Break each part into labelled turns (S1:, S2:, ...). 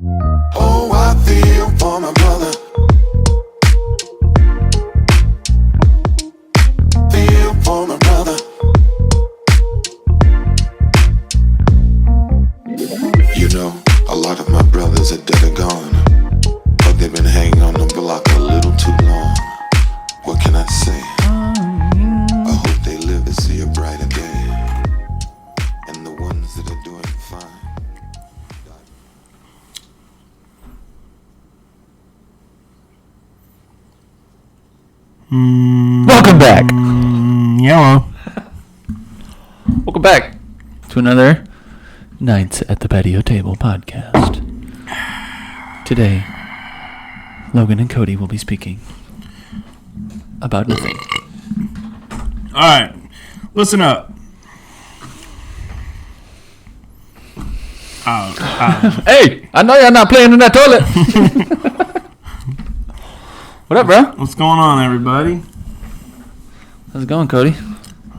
S1: Oh, I feel for my brother. Feel for my brother. You know, a lot of my brothers are dead or gone, but they've been hanging on the block a little too long. What can I say? I hope they live to see a brighter day, and the ones that are doing fine.
S2: Welcome back.
S3: Yellow.
S2: Welcome back to another Nights at the Patio Table podcast. Today, Logan and Cody will be speaking about nothing.
S3: All right, listen up.
S2: Hey, I know you're not playing in that toilet. What up, bro?
S3: What's going on, everybody?
S2: How's it going, Cody?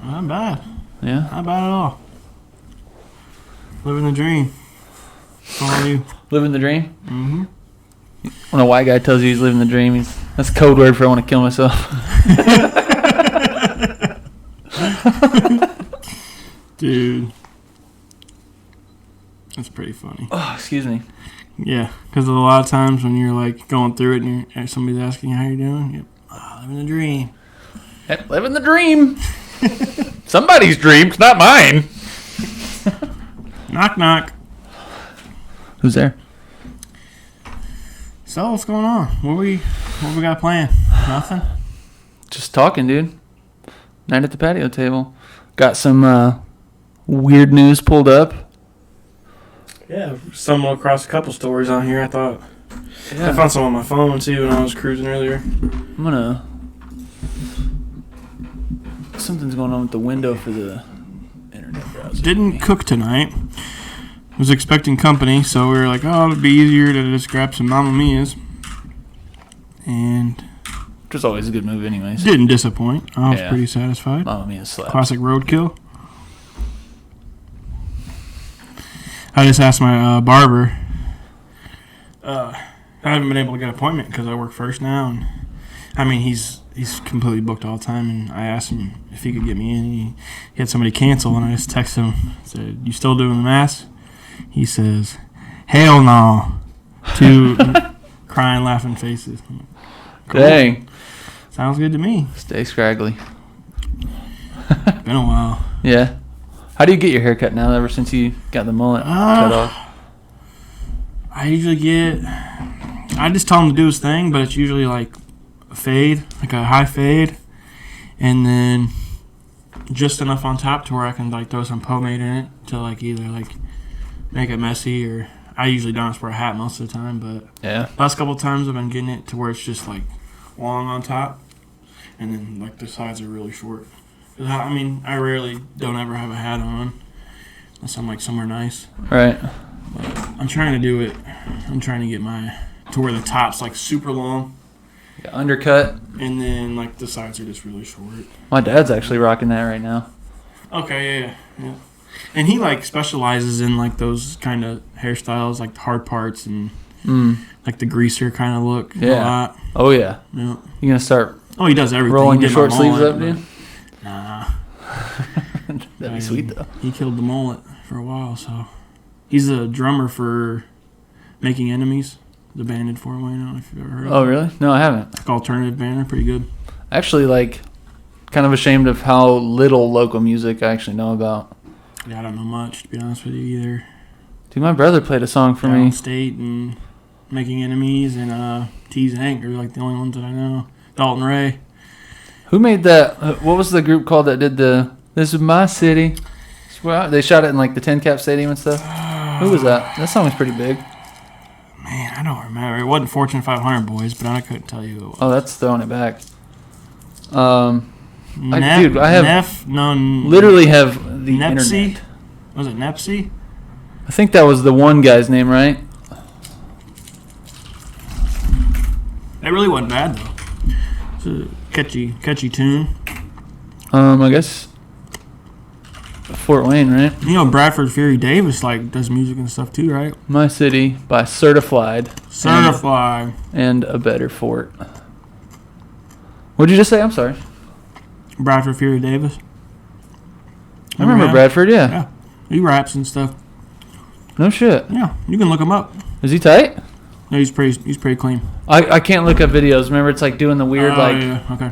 S3: Not bad.
S2: Yeah?
S3: Not bad at all. Living the dream. What's going on with you?
S2: Living the dream?
S3: Mm-hmm.
S2: When a white guy tells you he's living the dream, that's a code word for I want to kill myself.
S3: Dude. That's pretty funny.
S2: Oh, excuse me.
S3: Yeah, because a lot of times when you're like going through it and somebody's asking you how you're doing, you're living the dream.
S2: Hey, living the dream. Somebody's dream, it's not mine.
S3: Knock, knock.
S2: Who's there?
S3: So, what's going on? What we got planned? Nothing?
S2: Just talking, dude. Night at the patio table. Got some weird news pulled up.
S3: Yeah, stumbled across a couple stories on here. I thought
S2: Yeah.
S3: I found some on my phone too when I was cruising earlier.
S2: I'm gonna. Something's going on with the window for the internet browser.
S3: Didn't cook tonight. Was expecting company, so we were like, oh, it'd be easier to just grab some Mamma Mia's. And
S2: Which is always a good move, anyways.
S3: didn't disappoint. I was
S2: Yeah.
S3: pretty satisfied.
S2: Mamma Mia slaps.
S3: Classic Roadkill. I just asked my barber. I haven't been able to get an appointment because I work first now, and I mean he's completely booked all the time. And I asked him if he could get me in. He had somebody cancel, and I just texted him. Said, "You still doing the mask?" He says, "Hell no!" Two crying, laughing faces. Cool.
S2: Dang.
S3: Sounds good to me.
S2: Stay scraggly.
S3: Been a while.
S2: Yeah. How do you get your hair cut now, ever since you got the mullet cut off?
S3: I usually I just tell him to do his thing, but it's usually like a fade, like a high fade, and then just enough on top to where I can like throw some pomade in it to like either like make it messy, or I usually don't wear a hat most of the time, but
S2: Yeah.
S3: last couple of times I've been getting it to where it's just like long on top, and then like the sides are really short. 'Cause I mean, I rarely don't ever have a hat on unless I'm like somewhere nice.
S2: Right.
S3: I'm trying to do it. I'm trying to get my to where the top's like super long,
S2: Got undercut.
S3: and then like the sides are just really short.
S2: My dad's actually rocking that right now.
S3: Okay, yeah. And he like specializes in like those kind of hairstyles, like the hard parts and like the greaser kind of look. A
S2: Yeah.
S3: lot.
S2: Oh, yeah.
S3: Yeah.
S2: You gonna start
S3: Oh, he does everything.
S2: rolling
S3: He
S2: your
S3: did
S2: short
S3: my
S2: sleeves
S3: mullet,
S2: up, dude?
S3: Nah.
S2: That'd be sweet, though.
S3: He killed the mullet for a while, so he's a drummer for Making Enemies, the band in Fort Wayne. I don't know if you've ever heard of it.
S2: Oh, really? No, I haven't.
S3: Like alternative band, they're pretty good.
S2: Actually, like, kind of ashamed of how little local music I actually know about.
S3: Yeah, I don't know much, to be honest with you, either.
S2: Dude, my brother played a song for me.
S3: State and Making Enemies and T's and Hank are like the only ones that I know. Dalton Ray.
S2: Who made that? What was the group called that did the "This Is My City"? They shot it in like the 10 Cap Stadium and stuff. Who was that? That song was pretty big.
S3: Man, I don't remember. It wasn't Fortune 500 boys, but I couldn't tell you who it was.
S2: Oh, that's throwing it back.
S3: Dude,
S2: I have literally have the
S3: Nepsy?
S2: internet.
S3: Was it Nepsy?
S2: I think that was the one guy's name, right?
S3: It really wasn't bad though. It's a catchy tune.
S2: I guess Fort Wayne, right?
S3: You know, Bradford Fury Davis like does music and stuff too, right?
S2: My City by Certified.
S3: Certified.
S2: And A Better Fort. What'd you just say? I'm sorry.
S3: Bradford Fury Davis.
S2: I remember
S3: him?
S2: Bradford, yeah.
S3: Yeah. He raps and stuff.
S2: No shit.
S3: Yeah, you can look him up.
S2: Is he tight?
S3: No, he's pretty clean.
S2: I can't look up videos. Remember, it's like doing the weird
S3: yeah, okay.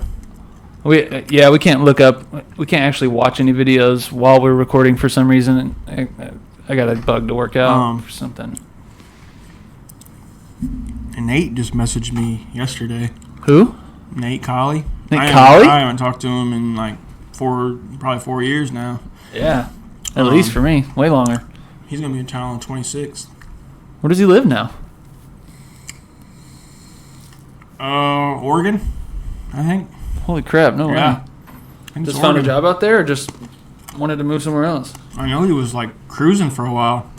S2: We can't look up. We can't actually watch any videos while we're recording for some reason. I got a bug to work out for something.
S3: And Nate just messaged me yesterday.
S2: Who?
S3: Nate Colley.
S2: Nate Colley?
S3: I haven't talked to him in like probably 4 years now.
S2: Yeah, at least for me, way longer.
S3: He's gonna be in town on the 26th.
S2: Where does he live now?
S3: Oregon, I think.
S2: Holy crap! No
S3: Yeah.
S2: way. Just found a job out there, or just wanted to move somewhere else?
S3: I know he was like cruising for a while.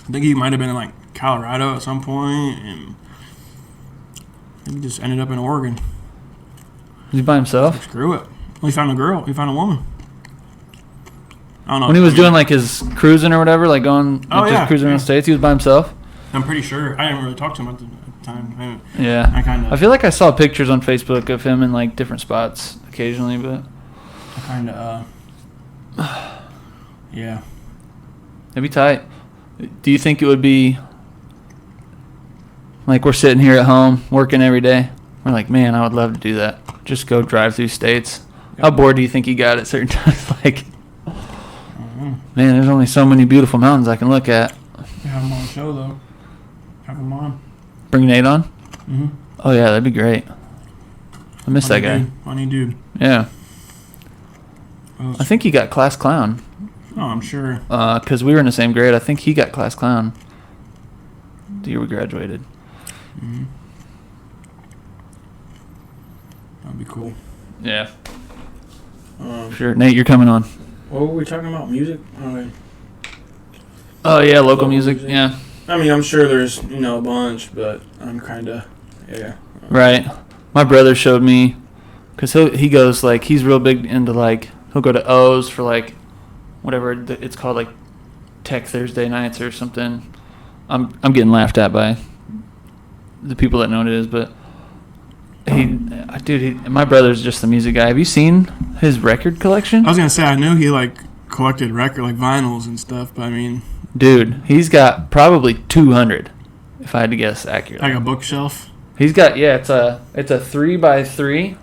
S3: I think he might have been in like Colorado at some point, and he just ended up in Oregon.
S2: Was he by himself?
S3: Screw it. Well, he found a girl. He found a woman. I don't know.
S2: When he was doing like his cruising or whatever, like going just cruising around the States, he was by himself?
S3: I'm pretty sure. I didn't really talk to him at the time.
S2: Yeah.
S3: I
S2: feel like I saw pictures on Facebook of him in like different spots occasionally, but
S3: I kind of yeah.
S2: It'd be tight. Do you think it would be like we're sitting here at home working every day? We're like, man, I would love to do that. Just go drive through states. How bored do you think you got at certain times? Like, man, there's only so many beautiful mountains I can look at.
S3: You have him on the show, though. Have him on.
S2: Bring Nate on?
S3: Mm-hmm.
S2: Oh, yeah, that'd be great. I miss that guy.
S3: Funny dude.
S2: Yeah. I think he got class clown.
S3: Oh, I'm sure.
S2: Because we were in the same grade. I think he got class clown the year we graduated.
S3: Mm-hmm. That'd be cool.
S2: Yeah. Sure. Nate, you're coming on.
S3: What were we talking about? Music?
S2: Oh, yeah, local music. Yeah.
S3: I mean, I'm sure there's, a bunch, but I'm kind of, yeah.
S2: Right. My brother showed me, because he goes, like, he's real big into, like, he'll go to O's for, like, whatever it's called, like, Tech Thursday nights or something. I'm getting laughed at by the people that know what it is, but my brother's just the music guy. Have you seen his record collection?
S3: I was going to say, I knew he, like, collected record, like, vinyls and stuff, but I mean...
S2: Dude, he's got probably 200, if I had to guess accurately.
S3: Like a bookshelf?
S2: He's got, it's a 3x3,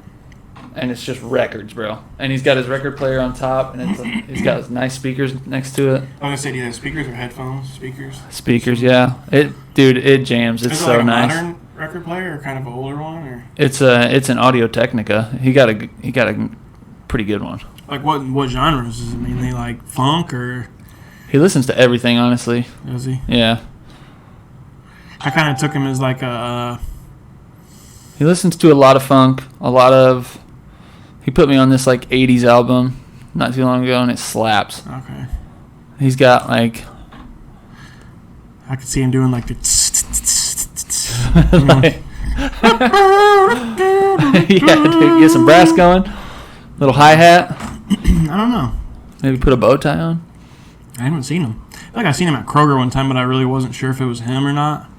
S2: and it's just records, bro. And he's got his record player on top, and he's got his nice speakers next to it.
S3: I was going to say, do you have speakers or headphones? Speakers,
S2: yeah. It jams. It's so nice.
S3: Is it like a modern record player or kind of an older one? Or?
S2: It's an Audio Technica. He got a pretty good one.
S3: Like what genres? Does it mainly like funk or?
S2: He listens to everything, honestly.
S3: Does he?
S2: Yeah.
S3: I kind of took him as like a...
S2: He listens to a lot of funk, he put me on this like 80s album not too long ago, and it slaps.
S3: Okay.
S2: He's got like...
S3: I could see him doing like the...
S2: Yeah, dude, get some brass going. Little hi-hat.
S3: I don't know.
S2: Maybe put a bow tie on.
S3: I haven't seen him. I feel like I seen him at Kroger one time, but I really wasn't sure if it was him or not.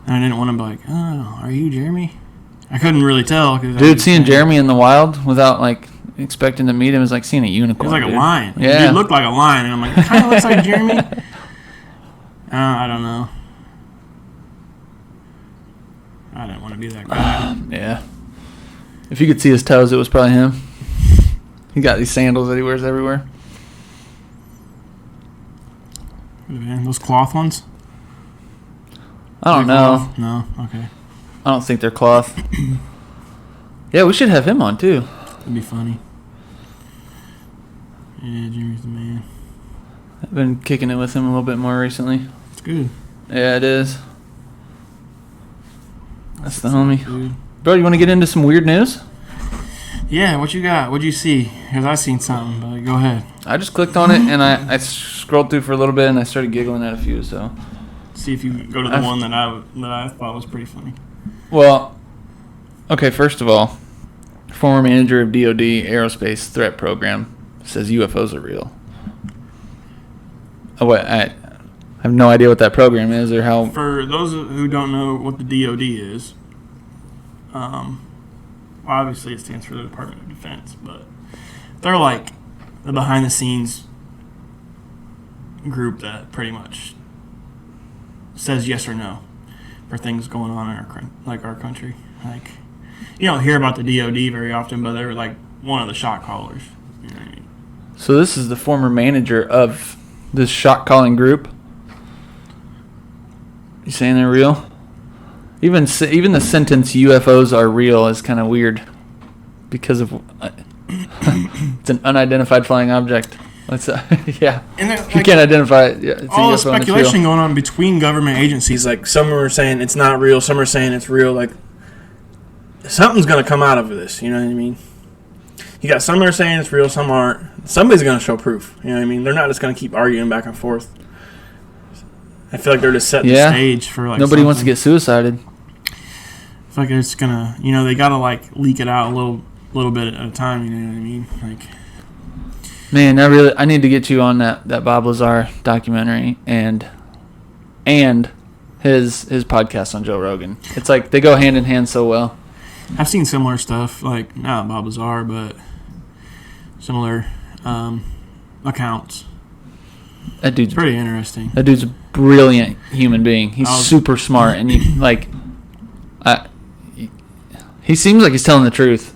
S3: And I didn't want to be like, oh, are you Jeremy? I couldn't really tell.
S2: Dude, seeing Jeremy in the wild without, like, expecting to meet him is like seeing a unicorn.
S3: It was like a lion.
S2: Yeah.
S3: Dude looked like a lion, and I'm like, it kind of looks like Jeremy. I don't know. I didn't want to be that guy.
S2: Yeah. If you could see his toes, it was probably him. He got these sandals that he wears everywhere.
S3: Man, those cloth ones?
S2: I don't know.
S3: Cloth? No? Okay.
S2: I don't think they're cloth. Yeah, we should have him on, too.
S3: That'd be funny. Yeah, Jimmy's the man.
S2: I've been kicking it with him a little bit more recently.
S3: It's good.
S2: Yeah, it is. That's the homie.
S3: Dude.
S2: Bro, you want to get into some weird news?
S3: Yeah, what you got? What'd you see? Because I seen something, but go ahead.
S2: I just clicked on it, and I scrolled through for a little bit, and I started giggling at a few, so...
S3: See if you go to the one that I thought was pretty funny.
S2: Well, okay, first of all, former manager of DoD Aerospace Threat Program says UFOs are real. I have no idea what that program is or how.
S3: For those who don't know what the DoD is, obviously it stands for the Department of Defense, but they're like the behind-the-scenes group that pretty much says yes or no for things going on in our country. Like, you don't hear about the DoD very often, but they're like one of the shot callers. You know what I mean?
S2: So this is the former manager of this shot calling group. You saying they're real? Even the sentence "UFOs are real" is kind of weird because of it's an unidentified flying object. Yeah,
S3: And
S2: you can't identify it. Yeah, it's
S3: all the
S2: a UFO and it's real.
S3: speculation going on between government agencies. Like, some are saying it's not real, some are saying it's real. Like, something's going to come out of this. You know what I mean? You got some that are saying it's real, some aren't. Somebody's going to show proof. You know what I mean? They're not just going to keep arguing back and forth. I feel like they're just setting the stage for like
S2: nobody wants to get suicided.
S3: I feel like it's gonna, they gotta like leak it out a little bit at a time. You know what I mean? Like,
S2: Man, I need to get you on that Bob Lazar documentary and his podcast on Joe Rogan. It's like they go hand in hand so well.
S3: I've seen similar stuff, like not Bob Lazar, but similar accounts.
S2: That dude's
S3: Pretty interesting.
S2: That dude's a brilliant human being. He's super smart, and he seems like he's telling the truth.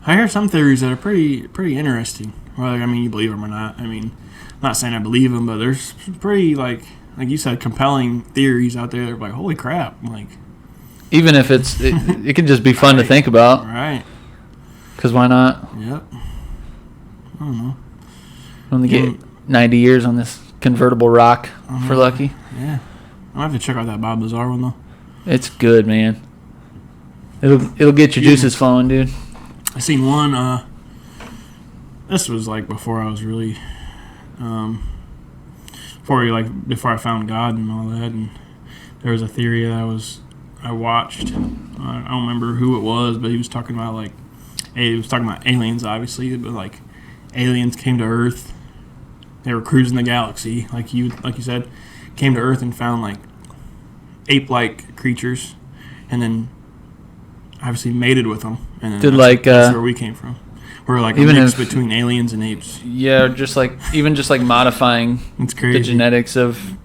S3: I hear some theories that are pretty interesting. Well, you believe them or not. I'm not saying I believe them, but there's pretty like you said, compelling theories out there. They're like, holy crap! Like,
S2: even if it can just be fun to think about.
S3: Right.
S2: Because why not?
S3: Yep. I don't know.
S2: Only get 90 years on this convertible rock for lucky.
S3: Yeah. I'll have to check out that Bob Lazar one though.
S2: It's good, man. It'll get your juices flowing, dude.
S3: I seen one. This was like before I was really, before I found God and all that. And there was a theory that I watched. I don't remember who it was, but he was talking about aliens, obviously, but like aliens came to Earth. They were cruising the galaxy, like you said, came to Earth and found like ape-like creatures, and then obviously mated with them. And then that's where we came from. We're like a mix between aliens and apes.
S2: Yeah, just like modifying the genetics of.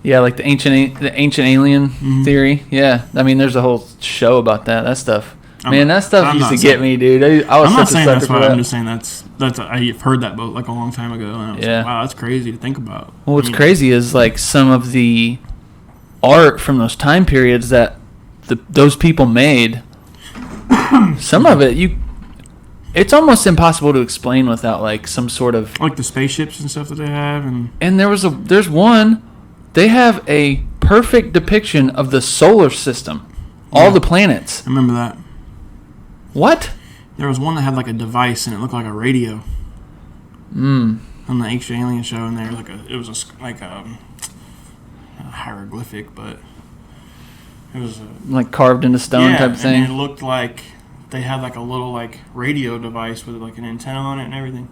S2: Yeah, like the ancient alien theory. Yeah, there's a whole show about that. That stuff. That stuff used to get me, dude. I'm
S3: not saying that's why. I'm just saying that's I've heard that book like a long time ago, and I was like, wow, that's crazy to think about.
S2: Well, what's crazy is like some of the art from those time periods that those people made. Some of it it's almost impossible to explain without like some sort of
S3: like the spaceships and stuff that they have,
S2: and there's one. They have a perfect depiction of the solar system, all the planets.
S3: I remember that.
S2: What?
S3: There was one that had like a device and it looked like a radio. On the Ancient Alien show, and it was a hieroglyphic, but it was
S2: like carved into stone type of thing.
S3: And it looked like they had like a little like radio device with like an antenna on it and everything.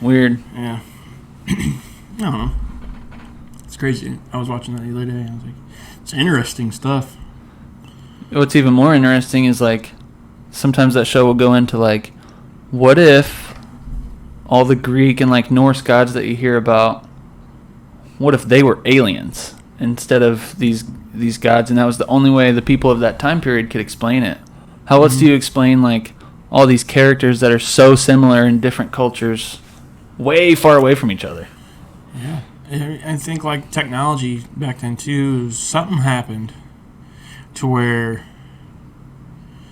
S2: Weird.
S3: Yeah. I don't know. It's crazy. I was watching that the other day. I was like, it's interesting stuff.
S2: What's even more interesting is like sometimes that show will go into like, what if all the Greek and like Norse gods that you hear about, what if they were aliens instead of these gods, and that was the only way the people of that time period could explain it? How else do you explain like all these characters that are so similar in different cultures, way far away from each other?
S3: Yeah. I think like technology back then too, something happened to where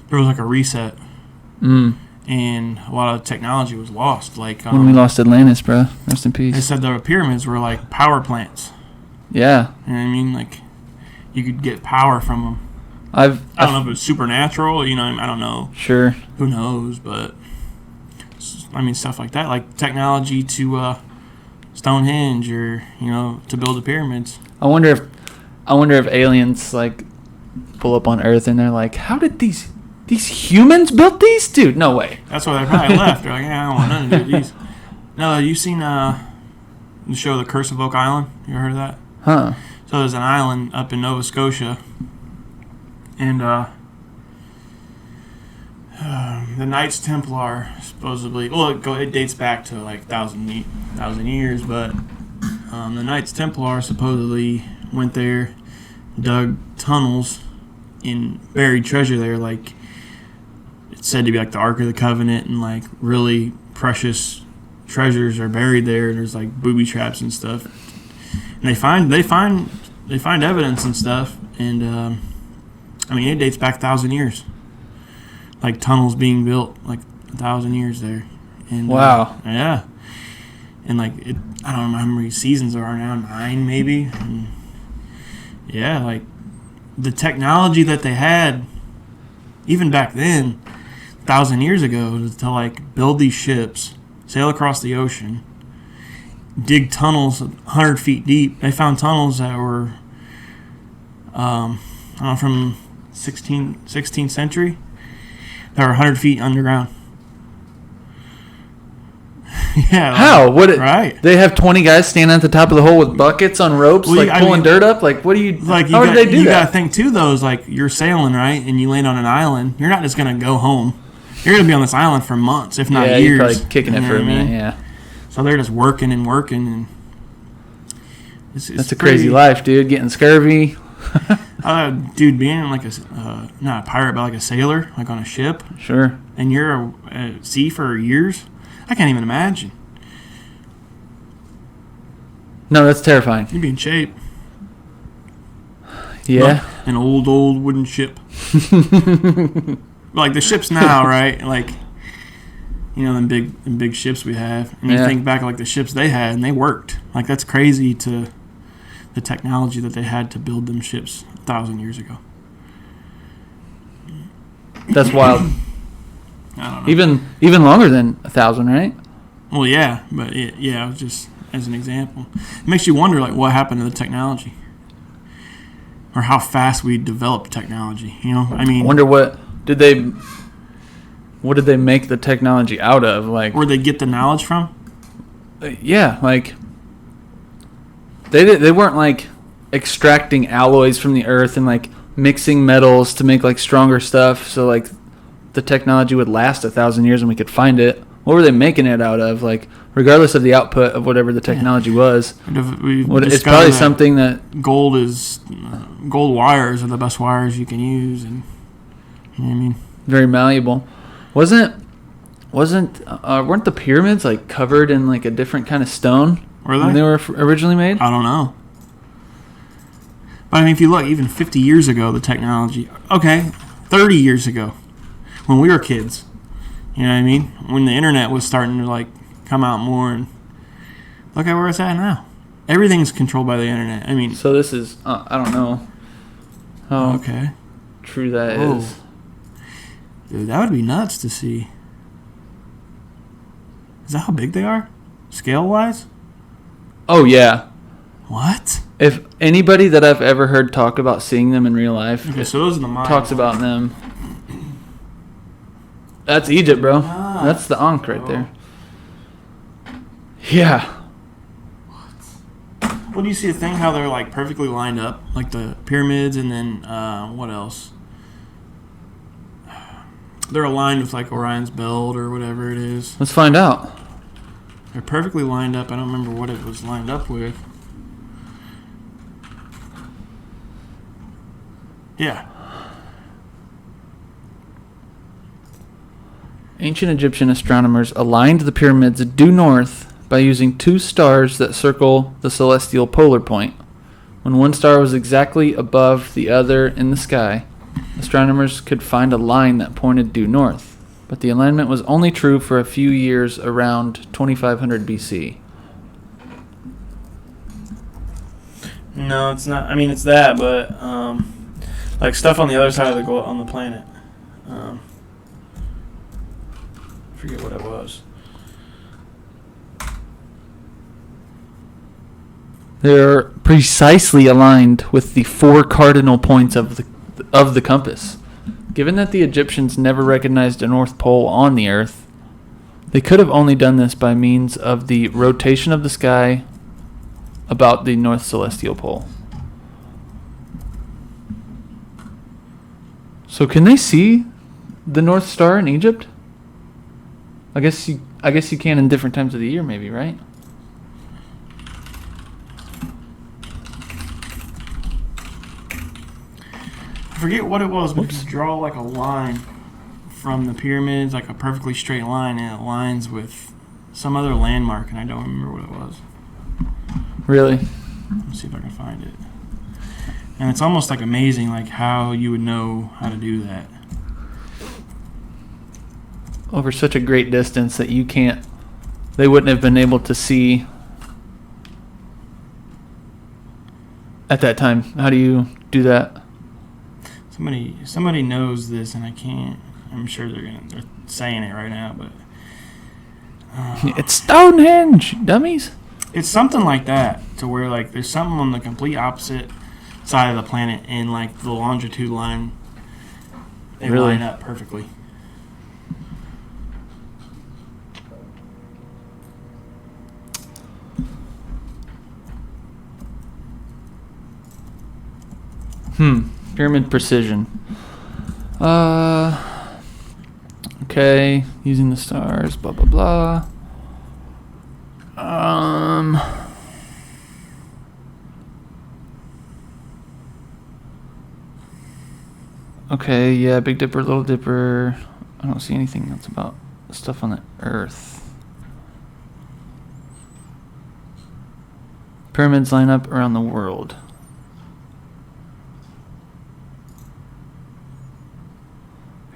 S3: there was like a reset, and a lot of technology was lost. Like
S2: when we lost Atlantis, bro. Rest in peace.
S3: They said the pyramids were like power plants.
S2: Yeah.
S3: You know what I mean? Like you could get power from them.
S2: I
S3: don't know if it was supernatural. I don't know.
S2: Sure.
S3: Who knows? But stuff like that, like technology to Stonehenge, or to build the pyramids.
S2: I wonder if aliens like pull up on Earth and they're like, how did these humans build these? Dude, no way.
S3: That's why they probably left. They're like, I don't want nothing to do with these. No, you seen The show The Curse of Oak Island. You ever heard of that?
S2: Huh.
S3: So there's an island up in Nova Scotia, and the Knights Templar supposedly. Well, it dates back to like thousand years, but the Knights Templar supposedly went there, dug tunnels, and buried treasure there. Like it's said to be like the Ark of the Covenant, and like really precious treasures are buried there. There's like booby traps and stuff, and they find evidence and stuff. And I mean, it dates back 1,000 years. Like tunnels being built like 1,000 years there. And
S2: Wow.
S3: Yeah. And like I don't know how many seasons there are now, 9 maybe. And yeah, like the technology that they had even back then, 1,000 years ago, to like build these ships, sail across the ocean, dig tunnels 100 feet deep. They found tunnels that were I don't know, from 16th century. That were 100 feet underground. Yeah.
S2: How?
S3: Right.
S2: They have 20 guys standing at the top of the hole with buckets on ropes,
S3: Well,
S2: pulling dirt up? Like, what do you...
S3: Like,
S2: how did they do
S3: you
S2: that?
S3: got to think, too, though, is like you're sailing, right? And you land on an island. You're not just going to go home. You're going to be on this island for months, if not years.
S2: You're probably kicking it for a minute, yeah.
S3: So they're just working and working. And it's
S2: That's a crazy life, dude. Getting scurvy.
S3: Dude, being like not a pirate, but like a sailor, like on a ship.
S2: Sure.
S3: And you're at sea for years. I can't even imagine.
S2: No, that's terrifying.
S3: You'd be in shape.
S2: Yeah.
S3: Like an old wooden ship. Like the ships now, right? Like, you know, them big ships we have. And you think back like the ships they had, and they worked. Like, that's crazy to the technology that they had to build them ships 1,000 years ago.
S2: That's wild.
S3: I don't know.
S2: Even longer than 1,000, right?
S3: Well, yeah, but it was just as an example. It makes you wonder, like, what happened to the technology, or how fast we developed technology. You know, I mean,
S2: Wonder what did they make the technology out of? Like,
S3: where they get the knowledge from?
S2: Yeah, like they weren't like extracting alloys from the earth and like mixing metals to make like stronger stuff. So like the technology would last 1,000 years and we could find it. What were they making it out of? Like, regardless of the output of whatever the technology was, it's probably something that
S3: gold wires are the best wires you can use, and you know what I mean,
S2: very malleable. Weren't the pyramids like covered in like a different kind of stone
S3: were
S2: when they were originally made?
S3: I don't know. But I mean, if you look, even 50 years ago, the technology, 30 years ago, when we were kids, you know what I mean? When the internet was starting to like come out more, and look at where it's at now. Everything's controlled by the internet. I mean,
S2: so this is I don't know how true that is.
S3: Dude, that would be nuts to see. Is that how big they are, scale wise?
S2: Oh yeah.
S3: What?
S2: If anybody that I've ever heard talk about seeing them in real life,
S3: so those are the Mayans.
S2: Talks about them. That's Egypt, bro. That's the Ankh right there. Yeah.
S3: What do you see the thing? How they're like perfectly lined up, like the pyramids, and then what else? They're aligned with like Orion's belt or whatever it is.
S2: Let's find out.
S3: They're perfectly lined up. I don't remember what it was lined up with. Yeah.
S2: Ancient Egyptian astronomers aligned the pyramids due north by using 2 stars that circle the celestial polar point. When one star was exactly above the other in the sky, astronomers could find a line that pointed due north, but the alignment was only true for a few years around 2500 BC.
S3: No, it's not. I mean, it's that, but like stuff on the other side of the planet. I forget what it was.
S2: They're precisely aligned with the 4 cardinal points of the compass. Given that the Egyptians never recognized a North Pole on the Earth, they could have only done this by means of the rotation of the sky about the North Celestial Pole. So can they see the North Star in Egypt? I guess you can in different times of the year, maybe, right?
S3: I forget what it was, but you draw like a line from the pyramids, like a perfectly straight line, and it aligns with some other landmark, and I don't remember what it was.
S2: Really?
S3: Let's see if I can find it. And it's almost like amazing, like how you would know how to do that.
S2: Over such a great distance that they wouldn't have been able to see at that time. How do you do that?
S3: Somebody knows this, and I can't. I'm sure they're saying it right now, but
S2: It's Stonehenge, dummies.
S3: it's something like that, to where like there's something on the complete opposite side of the planet, and like the longitude line, they
S2: Really?
S3: line up perfectly.
S2: Pyramid precision. Okay, using the stars, blah blah blah. Okay, yeah, Big Dipper, Little Dipper. I don't see anything else about stuff on the Earth. Pyramids line up around the world.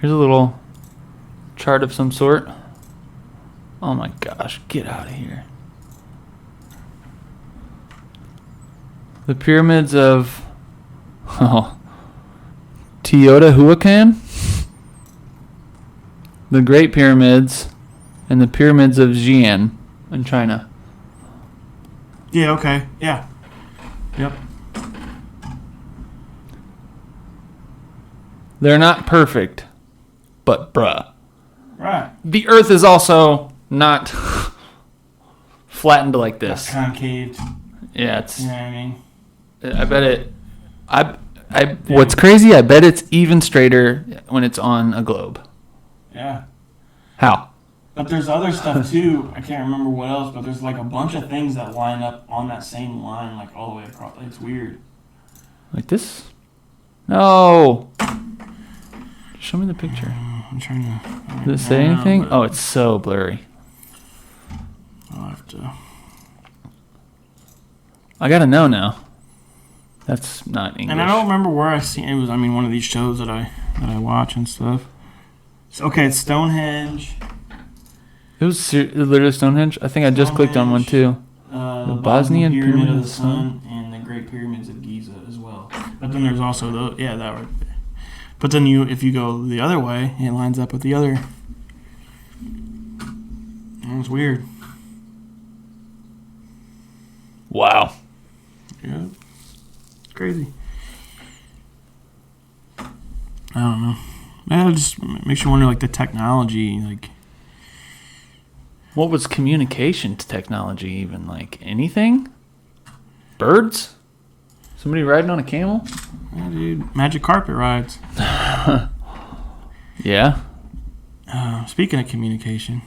S2: Here's a little chart of some sort. Oh my gosh, get out of here. The pyramids of Teotihuacan, the Great Pyramids, and the pyramids of Xi'an in China.
S3: Yeah. Okay. Yeah. Yep.
S2: They're not perfect, but bruh.
S3: Right.
S2: The Earth is also not flattened like this.
S3: Concave.
S2: Yeah, it's.
S3: You know what I mean?
S2: I bet it. What's crazy? I bet it's even straighter when it's on a globe.
S3: Yeah.
S2: How?
S3: But there's other stuff too. I can't remember what else, but there's like a bunch of things that line up on that same line, like all the way across. It's weird.
S2: Like this? No. Show me the picture.
S3: I'm trying to.
S2: Does it say anything? Oh, it's so blurry.
S3: I'll have to.
S2: I gotta know now. That's not English.
S3: And I don't remember where I seen it. Was one of these shows that I watch and stuff. So, okay, it's Stonehenge.
S2: It was literally Stonehenge. I think I just clicked on one too.
S3: The
S2: Bosnian
S3: Pyramid
S2: Pyramid
S3: of the Sun and the Great Pyramids of Giza as well. But then there's also that right there. But then if you go the other way, it lines up with the other. It's weird.
S2: Wow.
S3: Yeah. It's crazy. I don't know. It just makes you wonder, like, the technology, like.
S2: What was communication technology even? Like anything? Birds? Somebody riding on a camel?
S3: Yeah, dude. Magic carpet rides.
S2: Yeah.
S3: Speaking of communication.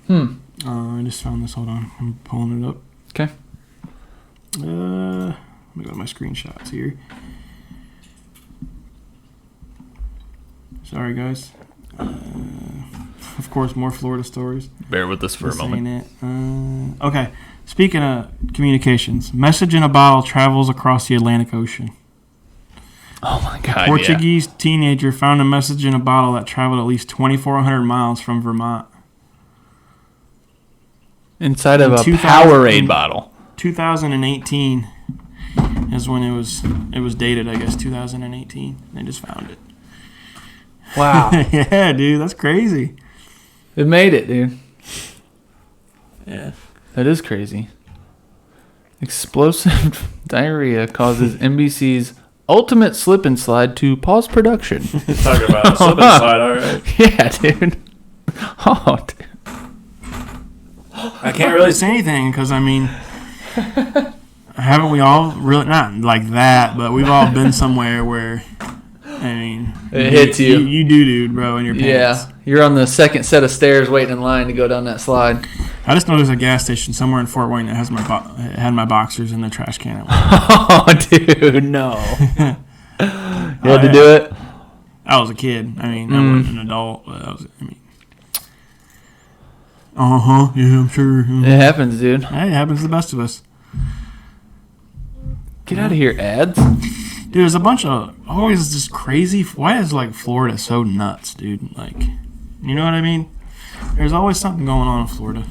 S3: I just found this. Hold on. I'm pulling it up.
S2: Okay.
S3: Let me go to my screenshots here. Sorry, guys. Of course, more Florida stories.
S2: Bear with us for a moment.
S3: Okay. Speaking of communications, message in a bottle travels across the Atlantic Ocean.
S2: Oh my God.
S3: Portuguese teenager found a message in a bottle that traveled at least 2,400 miles from Vermont.
S2: Inside of a Powerade bottle.
S3: 2018 is when it was dated, I guess, 2018. They just found it.
S2: Wow.
S3: Yeah, dude, that's crazy.
S2: It made it, dude.
S3: Yeah.
S2: That is crazy. Explosive diarrhea causes NBC's ultimate slip and slide to pause production.
S4: Talking about a slip and slide, all right.
S2: Yeah, dude. Oh, dude.
S3: I can't really say anything because, I mean, haven't we all really, not like that, but we've all been somewhere where, I mean,
S2: It hits you.
S3: You do, dude, bro, in your pants.
S2: Yeah, you're on the second set of stairs waiting in line to go down that slide.
S3: I just know there's a gas station somewhere in Fort Wayne that has had my boxers in the trash can. At
S2: Oh, dude, no. You had to do it?
S3: I was a kid. I mean, I wasn't an adult, but yeah, I'm sure.
S2: It happens, dude.
S3: Hey, it happens to the best of us.
S2: Get out of here, ads.
S3: Dude, there's a bunch of always just crazy. Why is like Florida so nuts, dude? Like, you know what I mean? There's always something going on in Florida.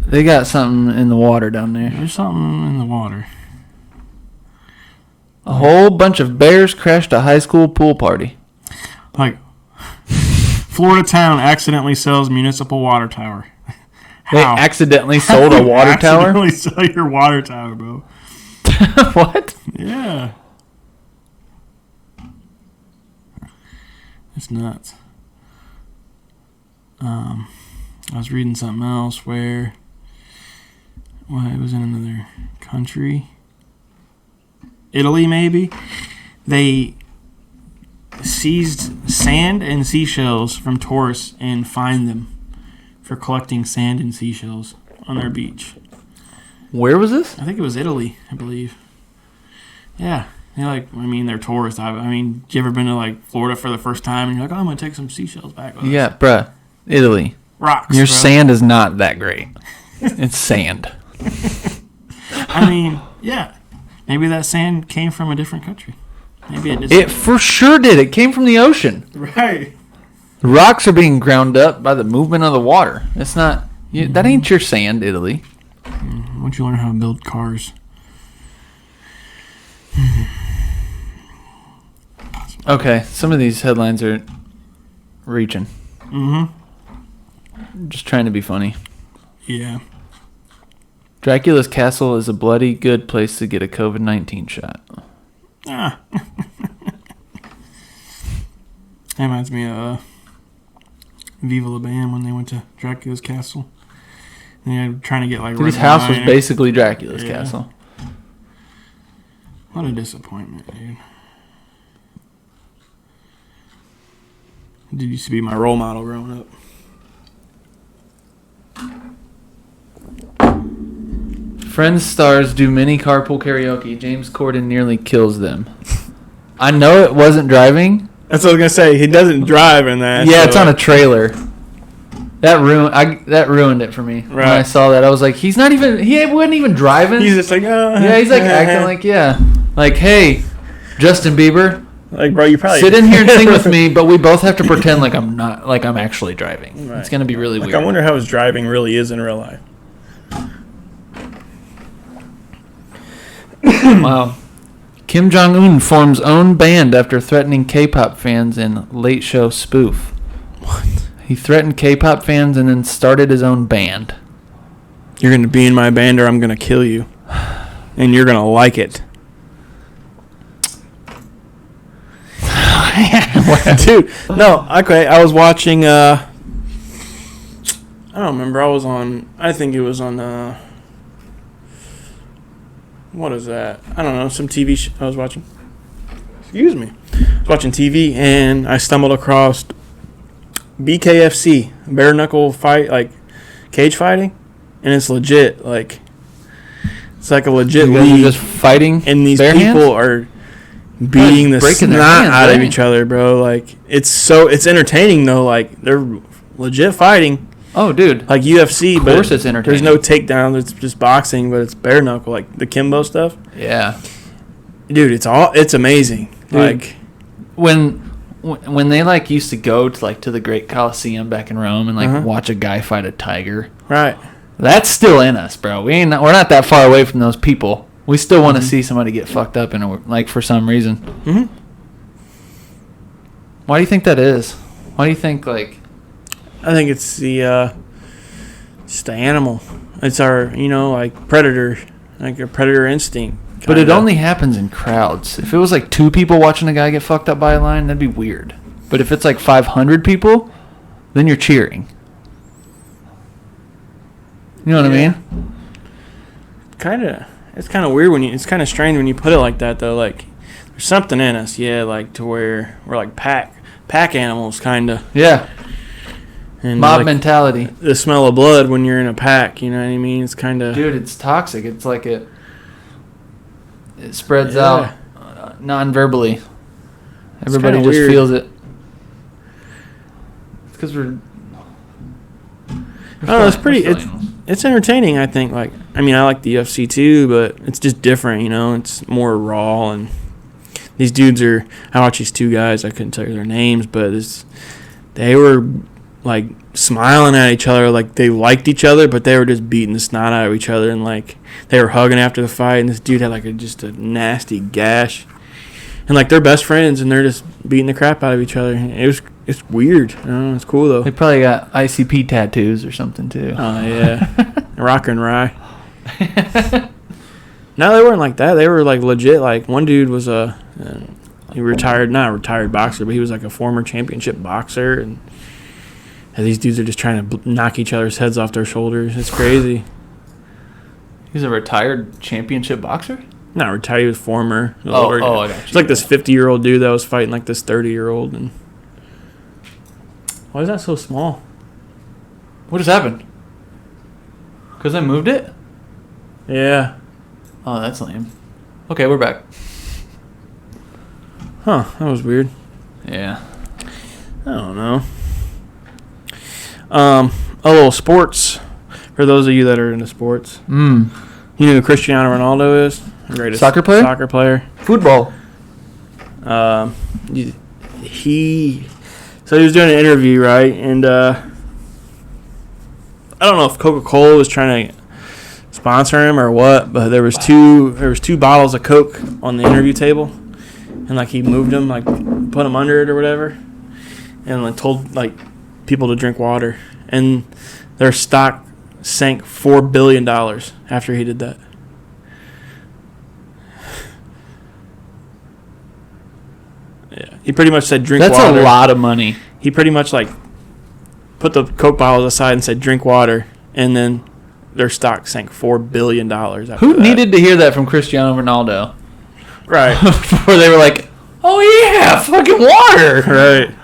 S2: They got something in the water down there.
S3: There's something in the water.
S2: A whole bunch of bears crashed a high school pool party.
S3: Like, Florida town accidentally sells municipal water tower.
S2: They
S3: How?
S2: accidentally sold a water tower?
S3: Accidentally sell your water tower, bro.
S2: What?
S3: Yeah. It's nuts. I was reading something else where it was in another country. Italy, maybe. They seized sand and seashells from tourists and fined them for collecting sand and seashells on their beach.
S2: Where was this?
S3: I think it was Italy, I believe. Yeah. They're tourists. I mean, you ever been to, like, Florida for the first time and you're like, oh, I'm going to take some seashells back with us.
S2: Yeah, bruh. Italy.
S3: Rocks,
S2: Your
S3: bro.
S2: sand is not that great. It's sand.
S3: I mean, yeah. Maybe that sand came from a different country. Maybe it just...
S2: It for sure did. It came from the ocean.
S3: Right.
S2: The rocks are being ground up by the movement of the water. It's not... that ain't your sand, Italy.
S3: Why don't you learn how to build cars?
S2: Okay, some of these headlines are reaching. Just trying to be funny.
S3: Yeah.
S2: Dracula's castle is a bloody good place to get a COVID-19 shot.
S3: Ah. That reminds me of Viva La Bam when they went to Dracula's castle. And they were trying to get like...
S2: Dude, his house was basically Dracula's castle.
S3: What a disappointment, dude. Did used to be my role model growing up.
S2: Friends stars do mini carpool karaoke. James Corden nearly kills them. I know it wasn't driving.
S3: That's what I was gonna say. He doesn't drive in that.
S2: Yeah, it's on a trailer. That ruined it for me. Right. When I saw that, I was like, he wasn't even driving.
S3: He's just like,
S2: yeah, he's like acting like, yeah. Like, hey, Justin Bieber.
S3: Like, bro, you probably
S2: sit in here and sing with me, but we both have to pretend like I'm actually driving. Right. It's gonna be really weird.
S3: I wonder how his driving really is in real life.
S2: Wow. Kim Jong-un forms own band after threatening K-pop fans in late show spoof.
S3: What?
S2: He threatened K-pop fans and then started his own band.
S3: You're going to be in my band or I'm going to kill you. And you're going to like it. Dude, no, okay. I was watching, I don't remember. I think it was on, what is that? I don't know. Some TV show I was watching. Excuse me. I was watching TV and I stumbled across BKFC, bare knuckle fight, like cage fighting, and it's legit. Like it's like a legit league.
S2: Just fighting,
S3: and these people
S2: hands?
S3: Are beating the snot out of each other, bro. Like it's entertaining though. Like they're legit fighting.
S2: Oh, dude.
S3: Like UFC,
S2: of course it's entertaining.
S3: There's no takedown. It's just boxing, but it's bare knuckle, like the Kimbo stuff.
S2: Yeah.
S3: Dude, it's amazing.
S2: Dude,
S3: like
S2: when they like used to go to the Great Coliseum back in Rome and like watch a guy fight a tiger.
S3: Right.
S2: That's still in us, bro. We're not that far away from those people. We still want to see somebody get fucked up for some reason.
S3: Mm-hmm.
S2: Why do you think that is? Why do you think like?
S3: I think it's just the animal. It's our, like predator, like a predator instinct.
S2: But it only happens in crowds. If it was like 2 people watching a guy get fucked up by a lion, that'd be weird. But if it's like 500 people, then you're cheering. You You know what I mean?
S3: It's kind of weird it's kind of strange when you put it like that, though. Like, there's something in us, like, to where we're like pack animals, kind of.
S2: Yeah.
S3: And
S2: Mob
S3: like,
S2: mentality.
S3: The smell of blood when you're in a pack, you know what I mean? It's kind of...
S2: Dude, it's toxic. It's like it spreads out non-verbally. Everybody just
S3: weird.
S2: feels it. It's because we're...
S3: I don't know, it's pretty... It's entertaining, I think. Like, I mean, I like the UFC too, but it's just different, you know? It's more raw, and these dudes are... I watch these two guys. I couldn't tell you their names, but they were... like smiling at each other like they liked each other, but they were just beating the snot out of each other, and like they were hugging after the fight, and this dude had like just a nasty gash, and like they're best friends and they're just beating the crap out of each other. It's weird. I don't know, it's cool though.
S2: They probably got ICP tattoos or something too.
S3: Oh yeah. Rock and rye. No, they weren't like that. They were like legit. Like one dude was not a retired boxer, but he was like a former championship boxer, and these dudes are just trying to knock each other's heads off their shoulders. It's crazy.
S2: He's a retired championship boxer?
S3: Not retired, he was former.
S2: I got you.
S3: It's like this 50-year-old dude that was fighting like this 30-year-old. And why is that so small?
S2: What just happened? Because I moved it?
S3: Yeah.
S2: Oh, that's lame. Okay, we're back.
S3: Huh, that was weird.
S2: Yeah.
S3: I don't know. A little sports for those of you that are into sports. You know who Cristiano Ronaldo is? The greatest
S2: soccer player.
S3: Football. He was doing an interview, right? And I don't know if Coca-Cola was trying to sponsor him or what, but there was two bottles of Coke on the interview table, and like he moved them, like put them under it or whatever, and like told like people to drink water, and their stock sank $4 billion after he did that. Yeah, he pretty much said drink water.
S2: That's a lot of money.
S3: He pretty much like put the Coke bottles aside and said drink water, and then their stock sank $4 billion after
S2: Who
S3: that.
S2: needed to hear that from Cristiano Ronaldo?
S3: Right.
S2: Before they were like, oh yeah, fucking water.
S3: Right.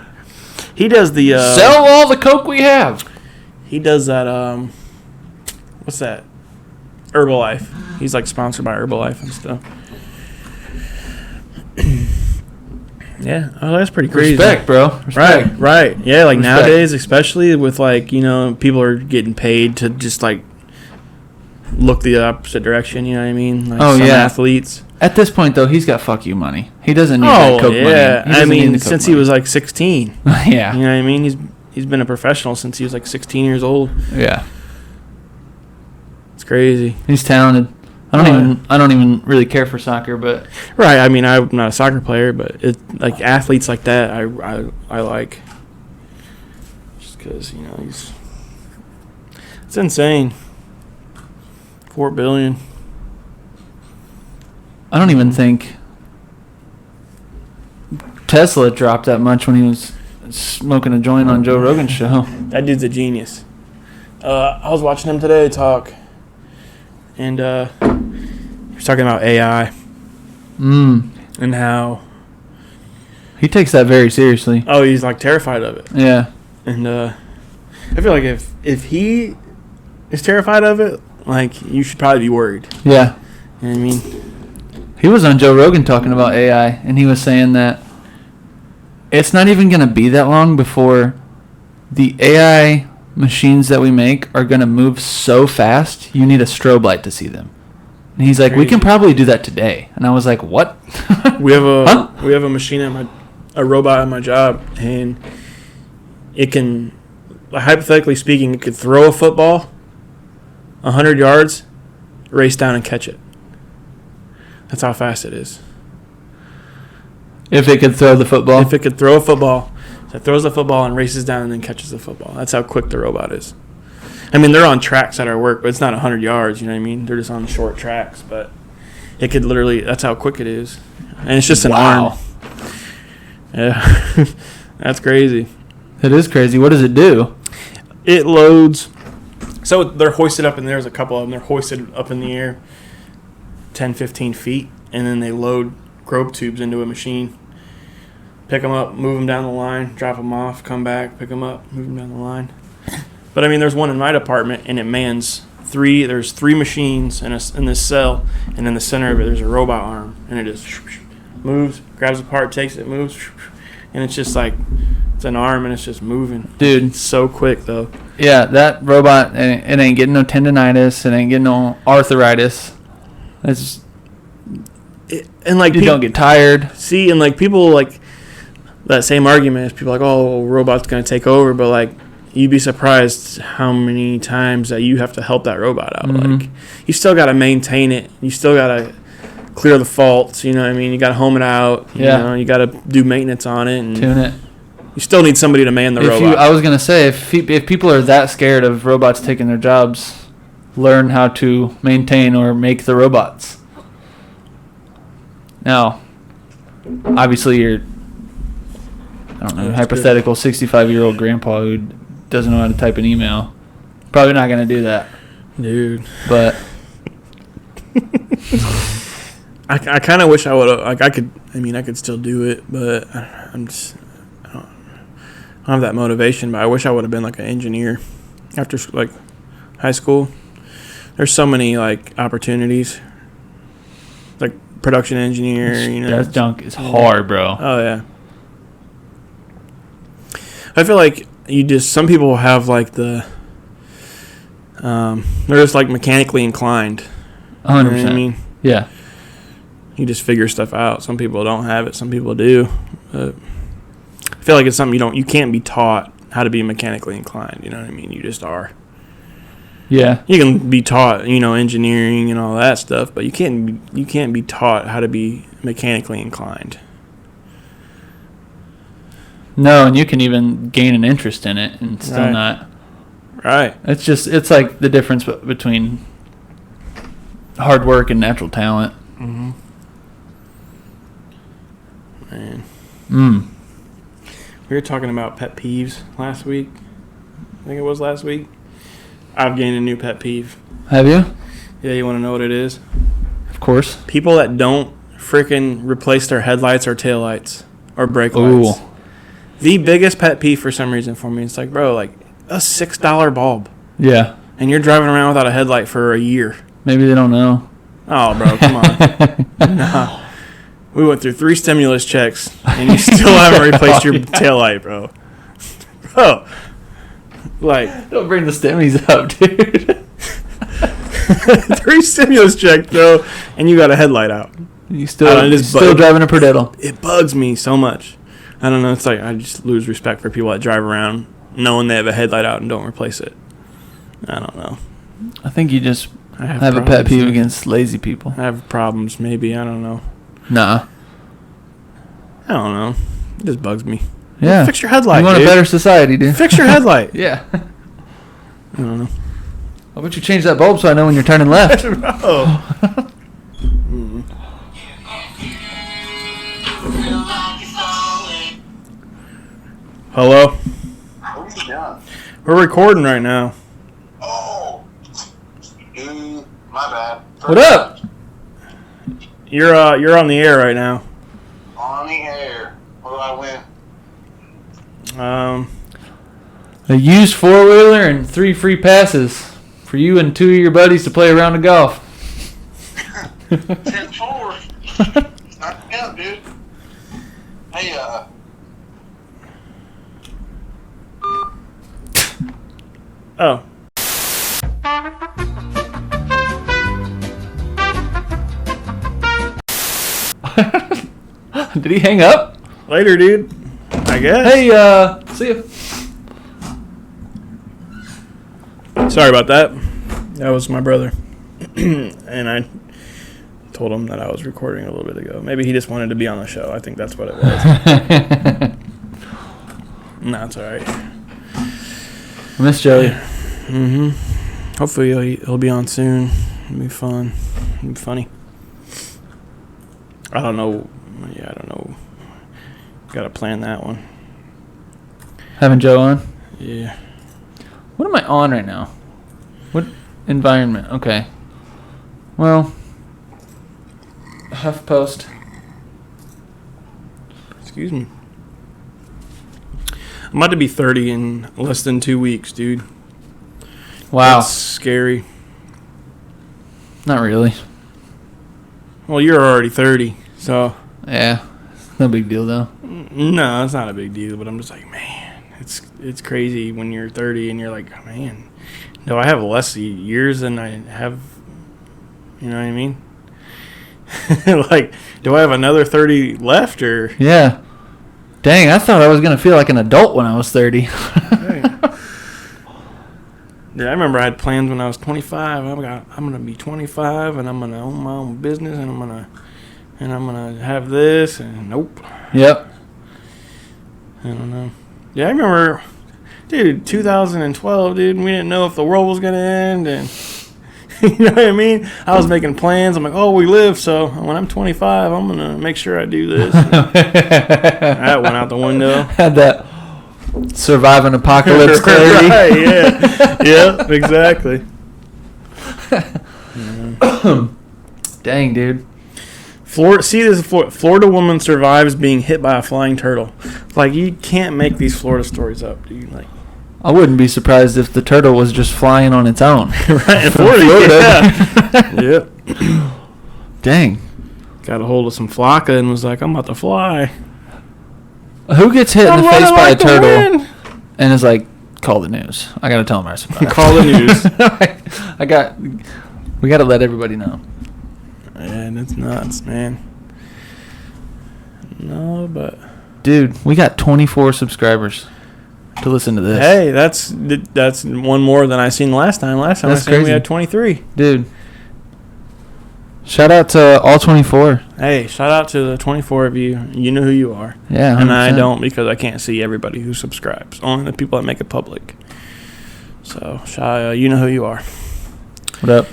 S3: He does the
S2: sell all the Coke we have.
S3: He does that what's that? Herbalife. He's like sponsored by Herbalife and stuff. Yeah. Oh, that's pretty crazy.
S2: Respect, bro. Respect.
S3: Right. Yeah, like
S2: Respect.
S3: nowadays, especially with like, you know, people are getting paid to just like look the opposite direction, you know what I mean? Like some athletes.
S2: At this point, though, he's got fuck you money. He doesn't need that Coke money.
S3: I mean, since he was like 16.
S2: Yeah.
S3: You know what I mean? He's been a professional since he was like 16 years old.
S2: Yeah.
S3: It's crazy.
S2: He's talented. I don't even really care for soccer, but
S3: right. I mean, I'm not a soccer player, but like athletes like that, I like. Just because, you know, it's insane. $4 billion.
S2: I don't even think Tesla dropped that much when he was smoking a joint on Joe Rogan's show.
S3: That dude's a genius. I was watching him today talk, and he was talking about AI and how
S2: he takes that very seriously.
S3: Oh, he's like terrified of it.
S2: Yeah,
S3: and I feel like if he is terrified of it, like you should probably be worried.
S2: Yeah,
S3: you know what I mean.
S2: He was on Joe Rogan talking about AI, and he was saying that it's not even going to be that long before the AI machines that we make are going to move so fast, you need a strobe light to see them. And he's like, we can probably do that today. And I was like, what?
S3: we have a machine at a robot at my job, and it can, hypothetically speaking, it could throw a football 100 yards, race down and catch it. That's how fast it is.
S2: If it could throw the football?
S3: If it could throw a football, so it throws the football and races down and then catches the football. That's how quick the robot is. I mean, they're on tracks at our work, but it's not 100 yards, you know what I mean? They're just on short tracks, but it could literally, that's how quick it is. And it's just an arm. Yeah. That's crazy.
S2: It is crazy. What does it do?
S3: It loads So they're hoisted up, and there's a couple of them. They're hoisted up in the air 10, 15 feet, and then they load grope tubes into a machine. Pick them up, move them down the line, drop them off, come back, pick them up, move them down the line. But, I mean, there's one in my department, and it mans there's 3 machines in this cell, and in the center of it there's a robot arm, and it just moves, grabs a part, takes it, moves, and it's just like it's an arm, and it's just moving.
S2: Dude.
S3: It's so quick, though.
S2: Yeah, that robot, it ain't getting no tendonitis, it ain't getting no arthritis. It's
S3: And, like,
S2: you don't get tired.
S3: See, and, like, people, like, that same argument is people like, oh, robot's going to take over, but, like, you'd be surprised how many times that you have to help that robot out.
S2: Mm-hmm.
S3: Like, you still got to maintain it. You still got to clear the faults, you know what I mean? You got to home it out.
S2: Yeah.
S3: You know, you got to do maintenance on it. And
S2: Tune it.
S3: you still need somebody to man the robot.
S2: I was going to say, if people are that scared of robots taking their jobs, learn how to maintain or make the robots. Now, obviously you're, I don't know, hypothetical 65-year-old grandpa who doesn't know how to type an email. Probably not going to do that.
S3: Dude.
S2: But
S3: I kind of wish I would have, like, I could still do it, but I don't have that motivation, but I wish I would have been, like, an engineer after, like, high school. There's so many, like, opportunities. Like, production engineer, you know.
S2: that junk is hard, bro.
S3: Oh, yeah. I feel like some people have, like, they're just, like, mechanically inclined.
S2: 100%.
S3: You know what I mean?
S2: Yeah.
S3: You just figure stuff out. Some people don't have it. Some people do. But I feel like it's something you can't be taught how to be mechanically inclined. You know what I mean? You just are.
S2: Yeah.
S3: You can be taught, you know, engineering and all that stuff, but you can't be taught how to be mechanically inclined.
S2: No, and you can even gain an interest in it and still not.
S3: Right.
S2: It's like the difference between hard work and natural talent.
S3: Mm-hmm. Man. We were talking about pet peeves last week. I think it was last week. I've gained a new pet peeve.
S2: Have you?
S3: Yeah, you want to know what it is?
S2: Of course.
S3: People that don't freaking replace their headlights or taillights or brake lights.
S2: Ooh.
S3: The biggest pet peeve for some reason for me. It's like, bro, like a $6 bulb.
S2: Yeah.
S3: And you're driving around without a headlight for a year.
S2: Maybe they don't know.
S3: Oh, bro, come on. Nah. We went through 3 stimulus checks, and you still haven't replaced your taillight, bro. Bro. Like,
S2: Don't bring the stemmies up, dude.
S3: 3 stimulus checks, bro, and you got a headlight out.
S2: You still driving a Prudetto.
S3: It bugs me so much. I don't know. It's like I just lose respect for people that drive around knowing they have a headlight out and don't replace it. I don't know.
S2: I think you just have a
S3: problems.
S2: pet peeve against lazy people.
S3: I have problems, maybe. I don't know.
S2: Nah.
S3: I don't know. It just bugs me.
S2: Yeah.
S3: Fix your headlight,
S2: You want
S3: dude.
S2: a better society, dude.
S3: Fix your headlight.
S2: Yeah.
S3: I don't know.
S2: How about you change that bulb so I know when you're turning left?
S3: Oh. Hello?
S4: What are you doing?
S3: We're recording right now.
S4: Oh, my bad.
S2: What up?
S3: You're on the air right now.
S4: On the air. What do I win?
S2: A used 4-wheeler and 3 free passes for you and 2 of your buddies to play around the golf.
S4: 10-4. Knock me out, dude. Hey,
S3: Oh.
S2: Did he hang up?
S3: Later, dude. I guess.
S2: Hey, see ya.
S3: Sorry about that. That was my brother. And I told him that I was recording a little bit ago. Maybe he just wanted to be on the show. I think that's what it was. No, it's all right.
S2: I miss Joey.
S3: Mm-hmm. Hopefully he'll be on soon. It'll be fun. It'll be funny. I don't know. Yeah, I don't know. Got to plan that one.
S2: Having Joe on?
S3: Yeah.
S2: What am I on right now? What environment? Okay. Well, HuffPost.
S3: Excuse me. I'm about to be 30 in less than 2 weeks, dude.
S2: Wow.
S3: That's scary.
S2: Not really.
S3: Well, you're already 30, so...
S2: Yeah. No big deal, though.
S3: No, it's not a big deal, but I'm just like, man, it's crazy when you're 30 and you're like, man, do I have less years than I have, you know what I mean? Like, do I have another 30 left, or?
S2: Yeah. Dang, I thought I was going to feel like an adult when I was 30.
S3: Yeah, I remember I had plans when I was 25. I'm gonna be 25, and I'm gonna own my own business, and I'm gonna have this, and nope.
S2: Yep.
S3: I don't know. Yeah, I remember, dude, 2012, dude. We didn't know if the world was gonna end, and you know what I mean. I was making plans. I'm like, oh, we live, so when I'm 25, I'm gonna make sure I do this. That went out the window.
S2: Had that survive an apocalypse clarity.
S3: Right, yeah. Yeah, exactly.
S2: Dang, dude.
S3: Florida woman survives being hit by a flying turtle. Like, you can't make these Florida stories up, dude. Like,
S2: I wouldn't be surprised if the turtle was just flying on its own.
S3: right in Florida. Yeah. Yep.
S2: Dang.
S3: Got a hold of some flocka and was like, I'm about to fly.
S2: Who gets hit in the face by a
S3: like the
S2: turtle
S3: wind.
S2: and is like, call the news? I gotta tell them I survived.
S3: Call the news.
S2: We gotta let everybody know.
S3: And it's nuts, man. No, but
S2: Dude, we got 24 subscribers to listen to this.
S3: hey, that's one more than I seen last time. Last time
S2: That's
S3: I seen we
S2: crazy.
S3: had 23.
S2: Dude. Shout out to all 24.
S3: Hey, shout out to the 24 of you. You know who you are.
S2: Yeah, 100%.
S3: And I don't, because I can't see everybody who subscribes. Only the people that make it public. So, you know who you are.
S2: What up?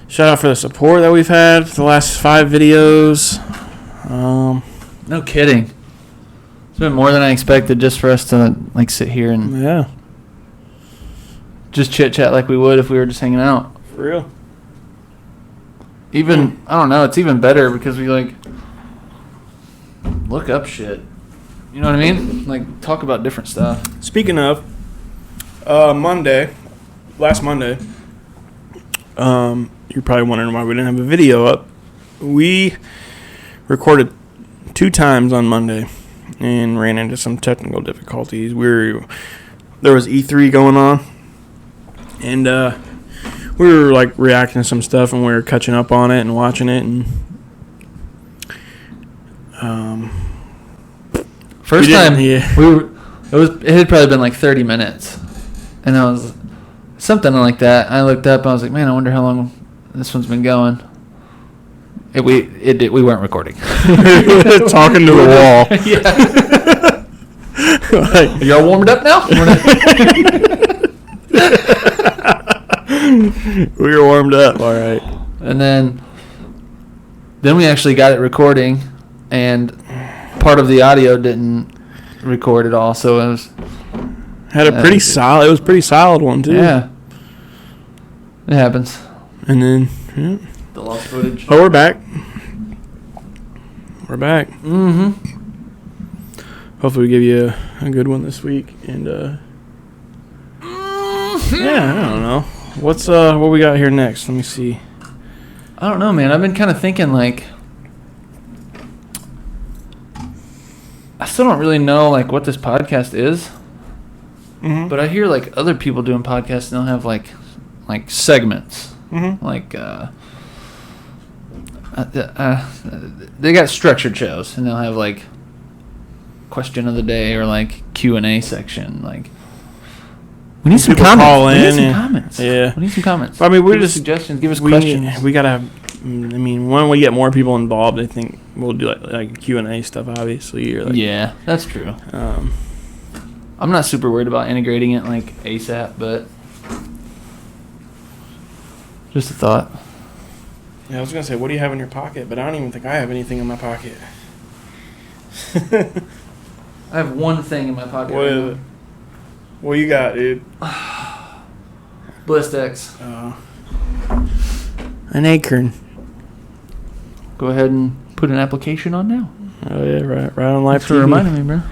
S3: Shout out for the support that we've had for the last 5 videos.
S2: No kidding. It's been more than I expected just for us to like sit here and
S3: Yeah,
S2: just chit chat like we would if we were just hanging out.
S3: for real.
S2: Even I don't know, it's even better because we like look up shit. You know what I mean? Like talk about different stuff.
S3: Speaking of, last Monday, you're probably wondering why we didn't have a video up. We recorded 2 times on Monday and ran into some technical difficulties. There was E3 going on, and we were like reacting to some stuff, and we were catching up on it and watching it, and
S2: First time
S3: yeah.
S2: it had probably been like 30 minutes. And I was something like that. I looked up and I was like, man, I wonder how long this one's been going. We weren't recording.
S3: Talking to the wall.
S2: Yeah.
S3: Like,
S2: Are y'all warmed up now?
S3: we were warmed up, all right.
S2: And then we actually got it recording, and part of the audio didn't record at all, so it was
S3: Had a pretty solid. It was a pretty solid one too.
S2: yeah. It happens.
S3: And then, yeah.
S2: The lost footage.
S3: Oh, we're back. We're back.
S2: Mm-hmm.
S3: Hopefully, we give you a good one this week. And yeah, I don't know. What we got here next? Let me see.
S2: I don't know, man. I've been kind of thinking like I still don't really know like what this podcast is.
S3: Mm-hmm.
S2: But I hear like other people doing podcasts and they'll have like segments.
S3: Mm-hmm.
S2: Like they got structured shows and they'll have like question of the day or like Q&A section. Like we need some
S3: People
S2: comments.
S3: call
S2: We need
S3: in
S2: some
S3: and-
S2: comments.
S3: yeah.
S2: We need some comments.
S3: I mean, we're
S2: Give us
S3: just
S2: suggestions. Give us questions.
S3: We gotta have. I mean, when we get more people involved, I think we'll do like Q&A stuff, obviously. Or like,
S2: Yeah, that's true. I'm not super worried about integrating it like ASAP, but just a thought.
S3: Yeah, I was gonna say, what do you have in your pocket? But I don't even think I have anything in my pocket.
S2: I have one thing in my pocket.
S3: What
S2: right
S3: is
S2: now.
S3: it? What you got, dude?
S2: Blistex.
S3: An acorn.
S2: Go ahead and put an application on now.
S3: Oh yeah, right on live
S2: Thanks for reminding me, bro.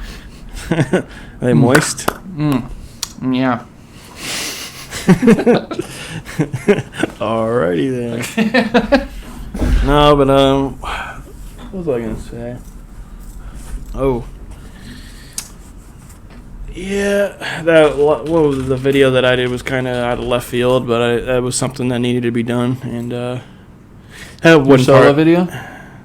S3: Are they moist?
S2: Yeah.
S3: Alrighty then. No, but what was I gonna say? Oh. Yeah, what was the video that I did was kind of out of left field, but that was something that needed to be done, and
S2: Your solo video?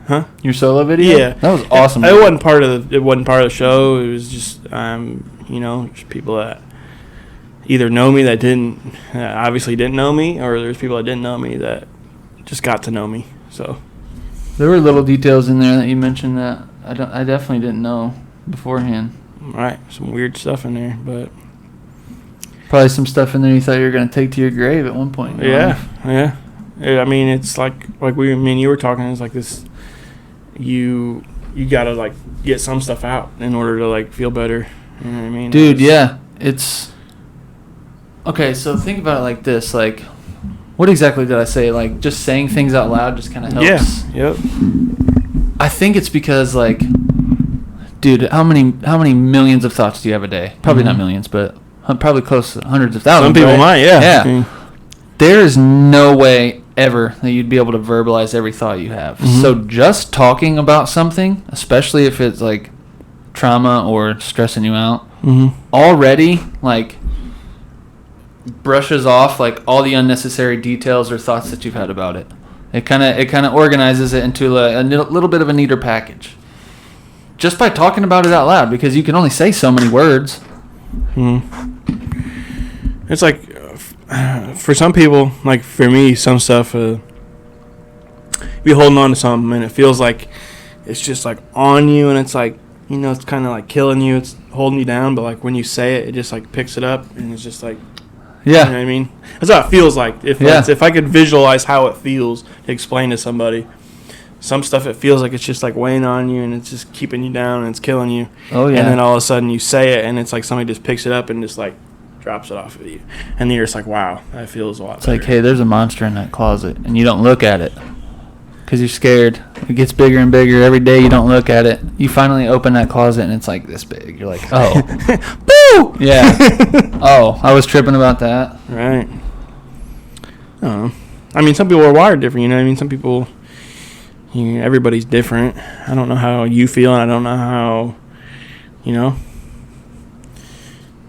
S3: Huh?
S2: Your solo video?
S3: Yeah,
S2: that was awesome.
S3: It wasn't part of the show. It was just just people that either know me that obviously didn't know me, or there's people that didn't know me that just got to know me. So
S2: there were little details in there that you mentioned that I definitely didn't know beforehand.
S3: Right, some weird stuff in there, but
S2: probably some stuff in there you thought you were going to take to your grave at one point.
S3: Yeah. I mean, it's like you were talking. It's like this. You gotta like get some stuff out in order to like feel better. You know what I mean,
S2: dude? Yeah, it's okay. So think about it like this: like, what exactly did I say? Like, just saying things out loud just kind of helps.
S3: Yeah. Yep.
S2: I think it's because like, dude, how many millions of thoughts do you have a day? Probably not millions, but probably close to hundreds of thousands.
S3: Some people might, yeah.
S2: Yeah. There is no way ever that you'd be able to verbalize every thought you have. Mm-hmm. So just talking about something, especially if it's like trauma or stressing you out, already like brushes off like all the unnecessary details or thoughts that you've had about it. It kind of organizes it into a little bit of a neater package. Just by talking about it out loud, because you can only say so many words.
S3: It's like, for some people, like for me, some stuff, be holding on to something and it feels like it's just like on you, and it's like, it's kind of like killing you, it's holding you down, but like when you say it, it just like picks it up, and it's just like,
S2: yeah.
S3: You know what I mean? That's how it feels like. If I could visualize how it feels to explain to somebody, some stuff it feels like it's just like weighing on you and it's just keeping you down and it's killing you.
S2: Oh yeah.
S3: And then all of a sudden you say it and it's like somebody just picks it up and just like drops it off of you. And then you're just like, wow, that feels a lot better.
S2: It's like, hey, there's a monster in that closet, and you don't look at it because you're scared. It gets bigger and bigger every day. You don't look at it. You finally open that closet and it's like this big. You're like, oh. Boo! Yeah. Oh, I was tripping about that.
S3: Right. I mean, some people are wired different, you know what I mean? Some people, everybody's different. I don't know how you feel, and I don't know how,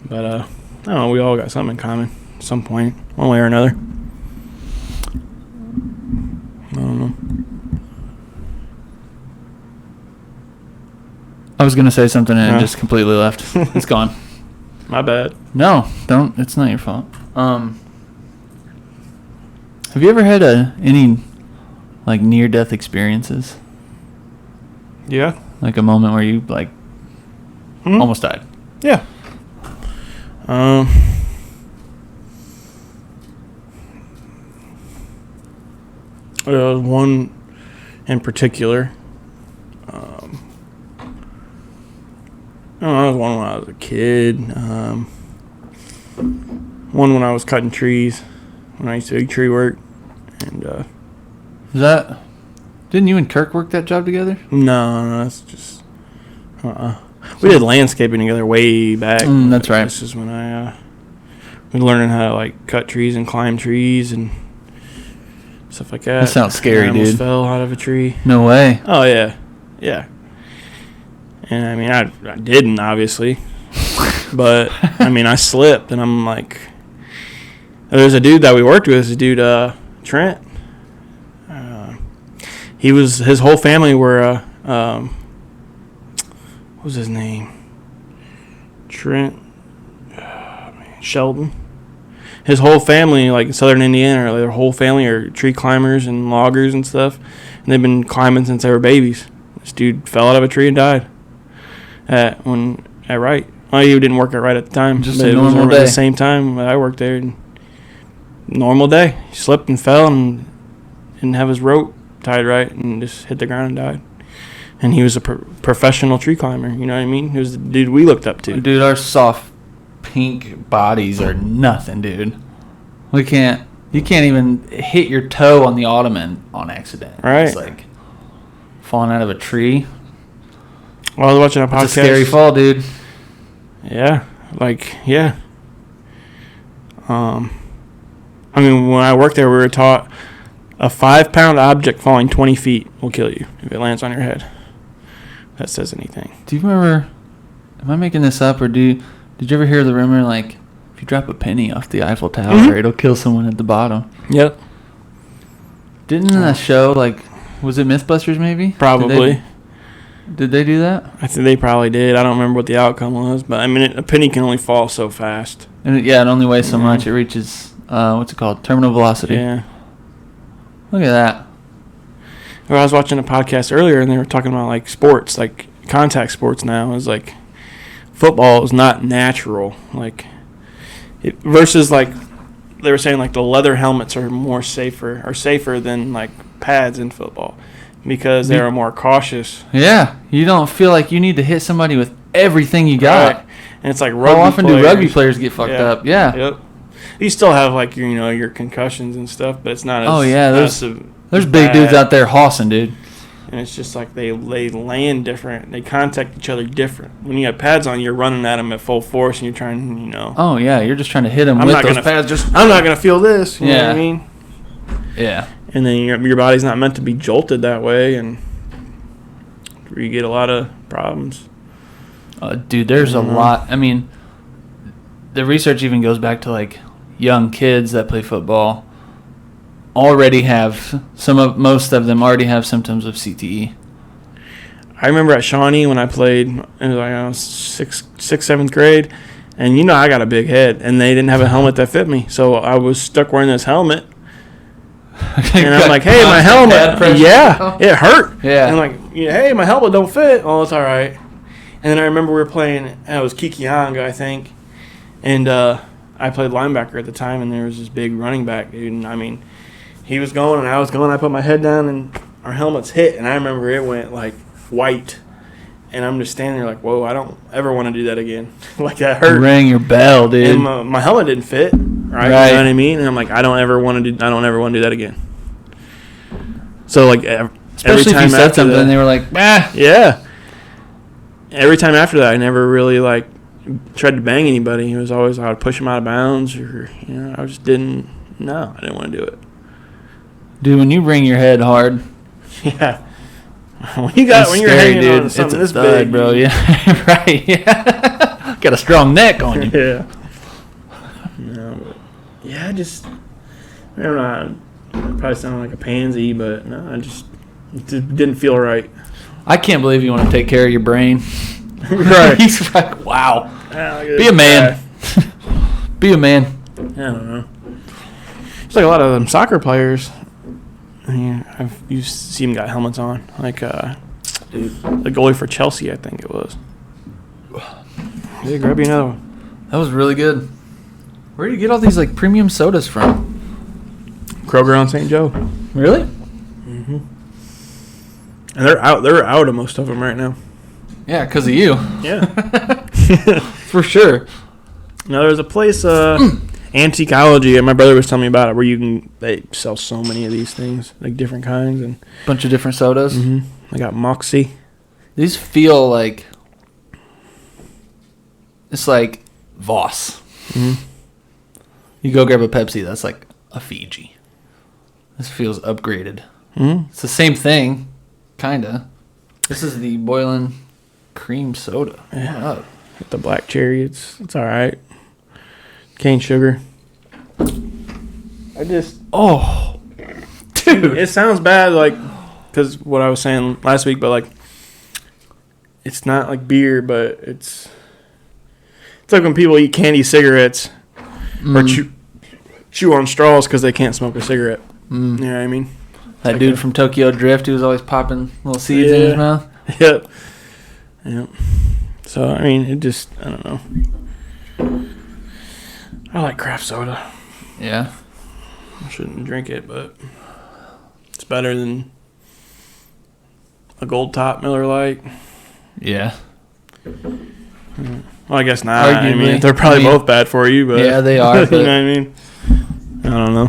S3: but I don't know, we all got something in common at some point, one way or another. I don't know.
S2: I was going to say something and it just completely left. It's gone.
S3: My bad.
S2: No, don't. It's not your fault. Have you ever had any like near-death experiences?
S3: Yeah.
S2: Like a moment where you like almost died?
S3: Yeah. One in particular. I was one when I was a kid. One when I was cutting trees, when I used to do tree work. And
S2: didn't you and Kirk work that job together?
S3: No, that's just we did landscaping together way back.
S2: That's right.
S3: This is when we learning how to like cut trees and climb trees and stuff like that.
S2: That sounds scary,
S3: I almost
S2: dude.
S3: fell out of a tree.
S2: No way.
S3: Oh yeah. And I mean, I didn't, obviously, but I mean, I slipped, and I'm like, there's a dude that we worked with, Trent. His whole family were, what was his name? Trent, Sheldon. His whole family, like in southern Indiana, their whole family are tree climbers and loggers and stuff, and they've been climbing since they were babies. This dude fell out of a tree and died. At Wright. Well, he didn't work at Wright at the time.
S2: Just
S3: but
S2: a normal
S3: it was
S2: day.
S3: At the same time that I worked there. And normal day. He slipped and fell and didn't have his rope tied right and just hit the ground and died. And he was a professional tree climber. You know what I mean? He was the dude we looked up to.
S2: Dude, our soft pink bodies are nothing, dude. We can't. You can't even hit your toe on the ottoman on accident.
S3: Right.
S2: It's like falling out of a tree.
S3: Well, I was watching a podcast.
S2: It's a scary fall, dude.
S3: Yeah. Yeah. I mean, when I worked there, we were taught a 5-pound object falling 20 feet will kill you if it lands on your head. If that says anything.
S2: Do you remember? Am I making this up, or did you ever hear the rumor like if you drop a penny off the Eiffel Tower, it'll kill someone at the bottom?
S3: Yep.
S2: Didn't that show was it MythBusters maybe?
S3: Probably.
S2: Did they do that?
S3: I think they probably did. I don't remember what the outcome was, but I mean, a penny can only fall so fast.
S2: And it only weighs so much. It reaches what's it called? Terminal velocity.
S3: Yeah.
S2: Look at that.
S3: Well, I was watching a podcast earlier, and they were talking about like sports, like contact sports now is like football is not natural, versus like they were saying like the leather helmets are safer than like pads in football because they are more cautious.
S2: Yeah, you don't feel like you need to hit somebody with everything you got.
S3: Right. And it's like
S2: how often do rugby players get fucked up? Yeah.
S3: Yep. You still have like your concussions and stuff, but it's not as
S2: there's big dudes out there hossing, dude.
S3: And it's just like they land different. They contact each other different. When you have pads on, you're running at them at full force, and you're trying,
S2: Oh yeah, you're just trying to hit them with those pads.
S3: I'm not gonna feel this. You know what I mean?
S2: Yeah.
S3: And then your body's not meant to be jolted that way, and you get a lot of problems.
S2: Dude, there's a lot. I mean, the research even goes back to like young kids that play football. Most of them already have symptoms of CTE.
S3: I remember at Shawnee when I played, it was like I was sixth, 7th grade, and I got a big head, and they didn't have a helmet that fit me, so I was stuck wearing this helmet, and I'm like, hey, my helmet, it hurt.
S2: Yeah.
S3: And I'm like, hey, my helmet don't fit. Oh, it's all right. And then I remember we were playing, it was Kikianga, I think, and I played linebacker at the time, and there was this big running back, dude, and I mean, he was going and I was going. I put my head down and our helmets hit, and I remember it went like white. And I'm just standing there like, whoa, I don't ever want to do that again. Like that hurt.
S2: You rang your bell, dude.
S3: And my helmet didn't fit, right? You know what I mean? And I'm like, I don't ever want to do that again. So like
S2: especially if you said something, and they were like,
S3: yeah. Every time after that, I never really like tried to bang anybody. It was always I would push them out of bounds, or I just didn't. No, I didn't want to do it.
S2: Dude, when you ring your head hard,
S3: yeah. When you're hanging on to something this big,
S2: bro. Yeah, right. Yeah, got a strong neck on you.
S3: Yeah. No, but I don't know. I probably sound like a pansy, but no, it just didn't feel right.
S2: I can't believe you want to take care of your brain.
S3: Right.
S2: He's like, wow.
S3: Be
S2: a man. Be a man.
S3: I don't know. It's like a lot of them soccer players. You see them got helmets on, like the goalie for Chelsea, I think it was. Yeah, grab you another one.
S2: That was really good. Where do you get all these like premium sodas from?
S3: Kroger on St. Joe.
S2: Really?
S3: Mm-hmm. And they're out of most of them right now.
S2: Yeah, because of you.
S3: Yeah,
S2: for sure.
S3: Now there's a place, Antiqueology, and my brother was telling me about it, where they sell so many of these things, like different kinds and
S2: bunch of different sodas.
S3: Mm-hmm. I got Moxie.
S2: These feel like it's like Voss.
S3: Mm-hmm.
S2: You go grab a Pepsi, that's like a Fiji. This feels upgraded.
S3: Mm-hmm.
S2: It's the same thing, kinda. This is the boiling cream soda.
S3: Yeah. With the black cherry, it's all right. Cane sugar. Dude, it sounds bad, like, because what I was saying last week, but like, it's not like beer, but it's like when people eat candy cigarettes or chew on straws because they can't smoke a cigarette. You know what I mean?
S2: That dude from Tokyo Drift who was always popping little seeds in his mouth.
S3: Yep. So I mean, I don't know. I like craft soda.
S2: Yeah.
S3: I shouldn't drink it, but it's better than a Gold Top Miller Lite.
S2: Yeah.
S3: Well, I guess not.
S2: Arguably.
S3: I mean, they're probably both bad for you, but
S2: yeah, they are.
S3: you know what I mean? I don't know.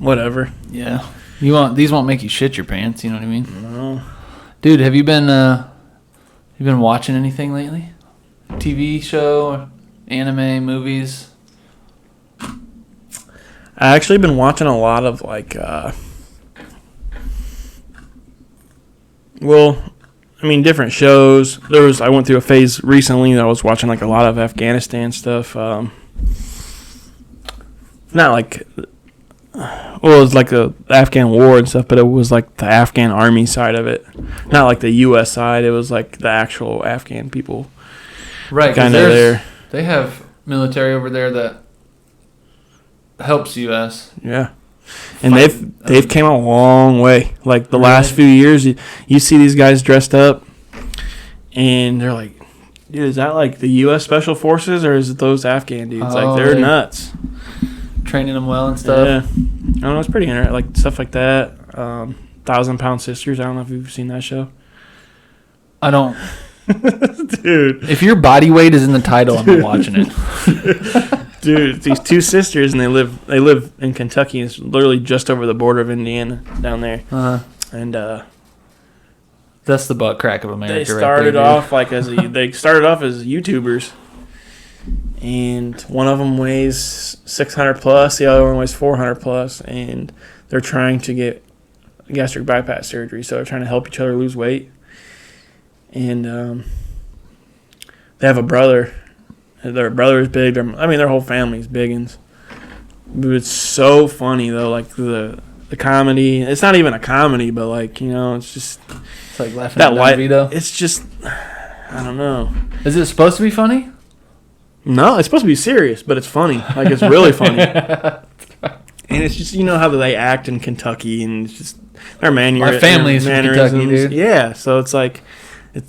S3: Whatever.
S2: Yeah. These won't make you shit your pants, you know what I mean?
S3: No.
S2: Dude, have you been watching anything lately? TV show, anime, movies?
S3: I actually been watching a lot of like different shows. I went through a phase recently that I was watching like a lot of Afghanistan stuff. Not like, it was like the Afghan war and stuff, but it was like the Afghan army side of it. Not like the U.S. side. It was like the actual Afghan people.
S2: Right,
S3: kind of there.
S2: They have military over there that helps U.S.
S3: Yeah. And they've came a long way. Like the last few years, you see these guys dressed up, and they're like, dude, is that like the U.S. Special Forces or is it those Afghan dudes? Like they're nuts.
S2: Training them well and stuff.
S3: Yeah. I don't know. It's pretty interesting. Like stuff like that. 1,000-Pound Sisters. I don't know if you've seen that show. I
S2: don't.
S3: Dude.
S2: If your body weight is in the title, I'm not watching it.
S3: Dude, these two sisters, and they live in Kentucky. It's literally just over the border of Indiana down there.
S2: Uh-huh.
S3: And
S2: that's the butt crack of America.
S3: They started off like as YouTubers, and one of them weighs 600 plus, the other one weighs 400 plus, and they're trying to get gastric bypass surgery. So they're trying to help each other lose weight, and they have a brother. Their brother's big. Their whole family's biggins. But it's so funny though, like the comedy. It's not even a comedy, but like, you know, it's just
S2: it's like laughing at DeVito.
S3: It's just, I don't know.
S2: Is it supposed to be funny?
S3: No, it's supposed to be serious, but it's funny. Like it's really funny. And it's just, you know how they act in Kentucky, and it's just their
S2: Our family's from Kentucky, dude.
S3: Yeah, so it's like,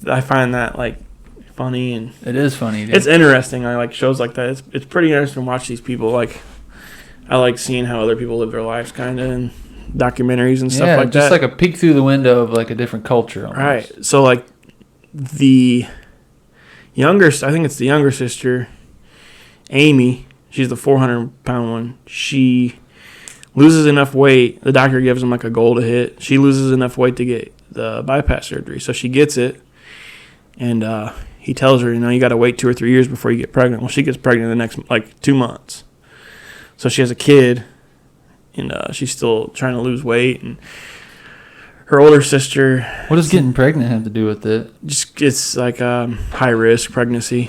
S3: I find that like funny, and
S2: it is funny, dude.
S3: It's interesting. I like shows like that. It's pretty interesting to watch these people. Like, I like seeing how other people live their lives, kind of, in documentaries and stuff like that.
S2: Yeah, just like a peek through the window of like a different culture. Almost.
S3: Right. So like the younger, I think it's the younger sister, Amy. She's the 400-pound one. She loses enough weight. The doctor gives them like a goal to hit. She loses enough weight to get the bypass surgery, so she gets it, and he tells her, you know, you got to wait 2 or 3 years before you get pregnant. Well, she gets pregnant in the next, like, 2 months. So she has a kid, and she's still trying to lose weight. And her older sister...
S2: What does getting pregnant have to do with it?
S3: Just it's like high-risk pregnancy.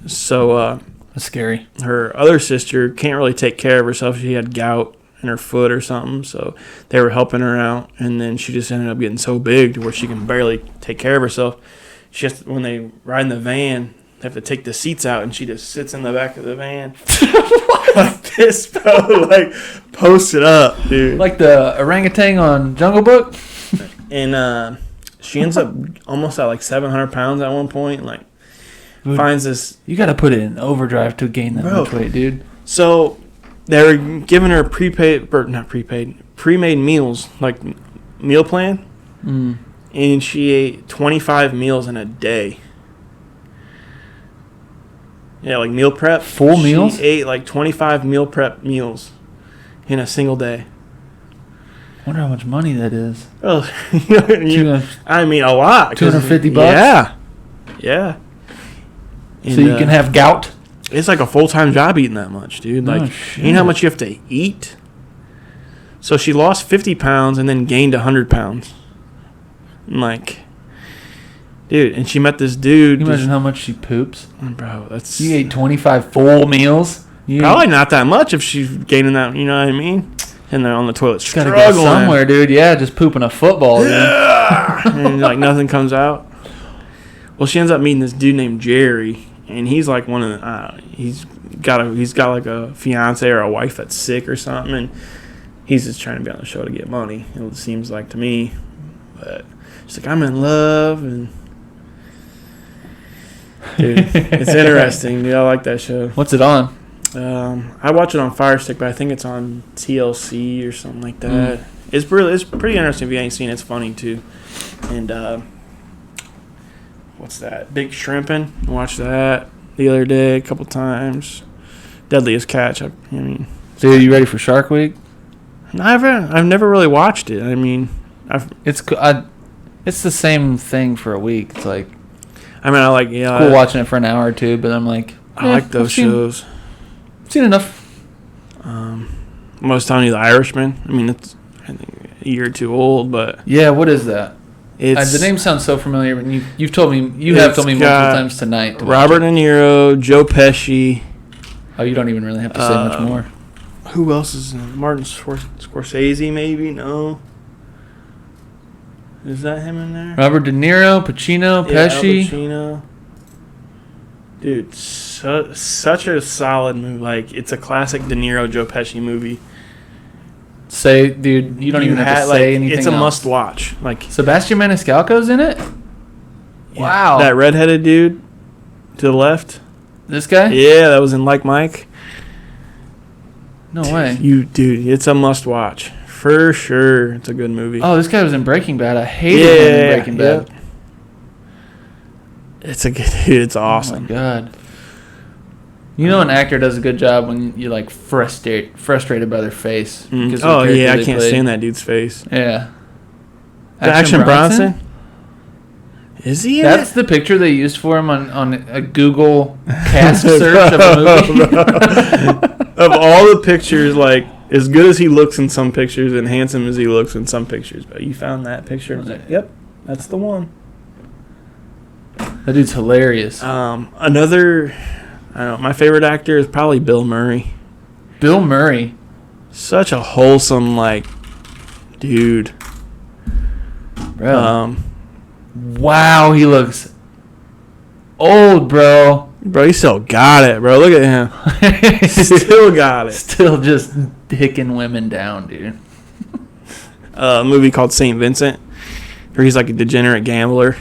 S3: So...
S2: That's scary.
S3: Her other sister can't really take care of herself. She had gout in her foot or something, so they were helping her out, and then she just ended up getting so big to where she can barely take care of herself. She has to, when they ride in the van, they have to take the seats out, and she just sits in the back of the van like this, bro, like posted up, dude,
S2: like the orangutan on Jungle Book.
S3: And she ends up almost at like 700 pounds at one point. Like, finds this.
S2: You got to put it in overdrive to gain that much weight, dude.
S3: So they were giving her pre-made meals, like meal plan. And she ate 25 meals in a day. Yeah, like meal prep.
S2: Full meals?
S3: She ate like 25 meal prep meals in a single day.
S2: I wonder how much money that is.
S3: Oh, I mean, a lot.
S2: $250?
S3: Yeah. And,
S2: so you can have gout?
S3: It's like a full-time job eating that much, dude. Like, you know how much you have to eat? So she lost 50 pounds and then gained 100 pounds. And like, dude, and she met this dude.
S2: Can you imagine how much she poops?
S3: Bro, that's...
S2: You ate 25 full meals?
S3: Probably not that much if she's gaining that, you know what I mean? And they're on the toilet struggling.
S2: Gotta go somewhere, dude. Yeah, just pooping a football, dude.
S3: And like nothing comes out. Well, she ends up meeting this dude named Jerry, and he's like one of the, he's got like a fiance or a wife that's sick or something, and he's just trying to be on the show to get money. It seems like to me, but she's like, I'm in love, and dude, it's interesting. Dude, I like that show.
S2: What's it on?
S3: I watch it on Fire Stick, but I think it's on TLC or something like that. It's pretty interesting if you ain't seen it. It's funny too, and. What's that? Big Shrimpin'. I watched that the other day a couple times. Deadliest Catch. I mean,
S2: Dude, you ready for Shark Week?
S3: I've never really watched it. I mean,
S2: It's the same thing for a week. It's like
S3: I like
S2: cool watching it for an hour or two, but I'm like,
S3: I like those shows.
S2: I've seen enough.
S3: I was telling you, The Irishman. I mean, it's I think a year or two old, but
S2: Yeah, what is that?
S3: it's
S2: The name sounds so familiar, but you've told me have told me multiple times tonight. To watch
S3: Robert
S2: it.
S3: De Niro, Joe Pesci.
S2: Oh, you don't even really have to say much more.
S3: Who else is in it? Martin Scorsese, maybe? No. Is that him in there?
S2: Robert De Niro, Pacino,
S3: Yeah, Al
S2: Pesci.
S3: Pacino. Dude, such a solid movie. Like, it's a classic De Niro, Joe Pesci movie.
S2: Say, dude, you don't even have to say anything.
S3: It's a
S2: else.
S3: must watch. Like,
S2: Sebastian Maniscalco's in it.
S3: yeah,
S2: Wow.
S3: that redheaded dude to the left.
S2: This guy?
S3: Yeah, that was in Like Mike.
S2: No way.
S3: Dude, it's a must watch for sure. It's a good movie.
S2: Oh, this guy was in Breaking Bad. I hated him in Breaking Bad.
S3: It's a good dude. It's
S2: Oh
S3: awesome.
S2: my god. You know, an actor does a good job when you're like frustrated by their face. because of the
S3: Oh
S2: character
S3: yeah, I
S2: they
S3: can't
S2: played.
S3: stand that dude's face.
S2: Yeah.
S3: Action Bronson? Is he in
S2: That's
S3: it?
S2: the picture they used for him on a Google cast search of a movie.
S3: Of all the pictures, like, as good as he looks in some pictures and handsome as he looks in some pictures, but you found that picture and was like, yep, that's the one.
S2: That dude's hilarious.
S3: Another, I don't know, my favorite actor is probably Bill Murray.
S2: Bill Murray.
S3: Such a wholesome, like, dude.
S2: Bro. Wow, he looks old, bro.
S3: Bro, he still got it, bro. Look at him. Still got it.
S2: Still just dicking women down, dude.
S3: A movie called St. Vincent, where he's like a degenerate gambler.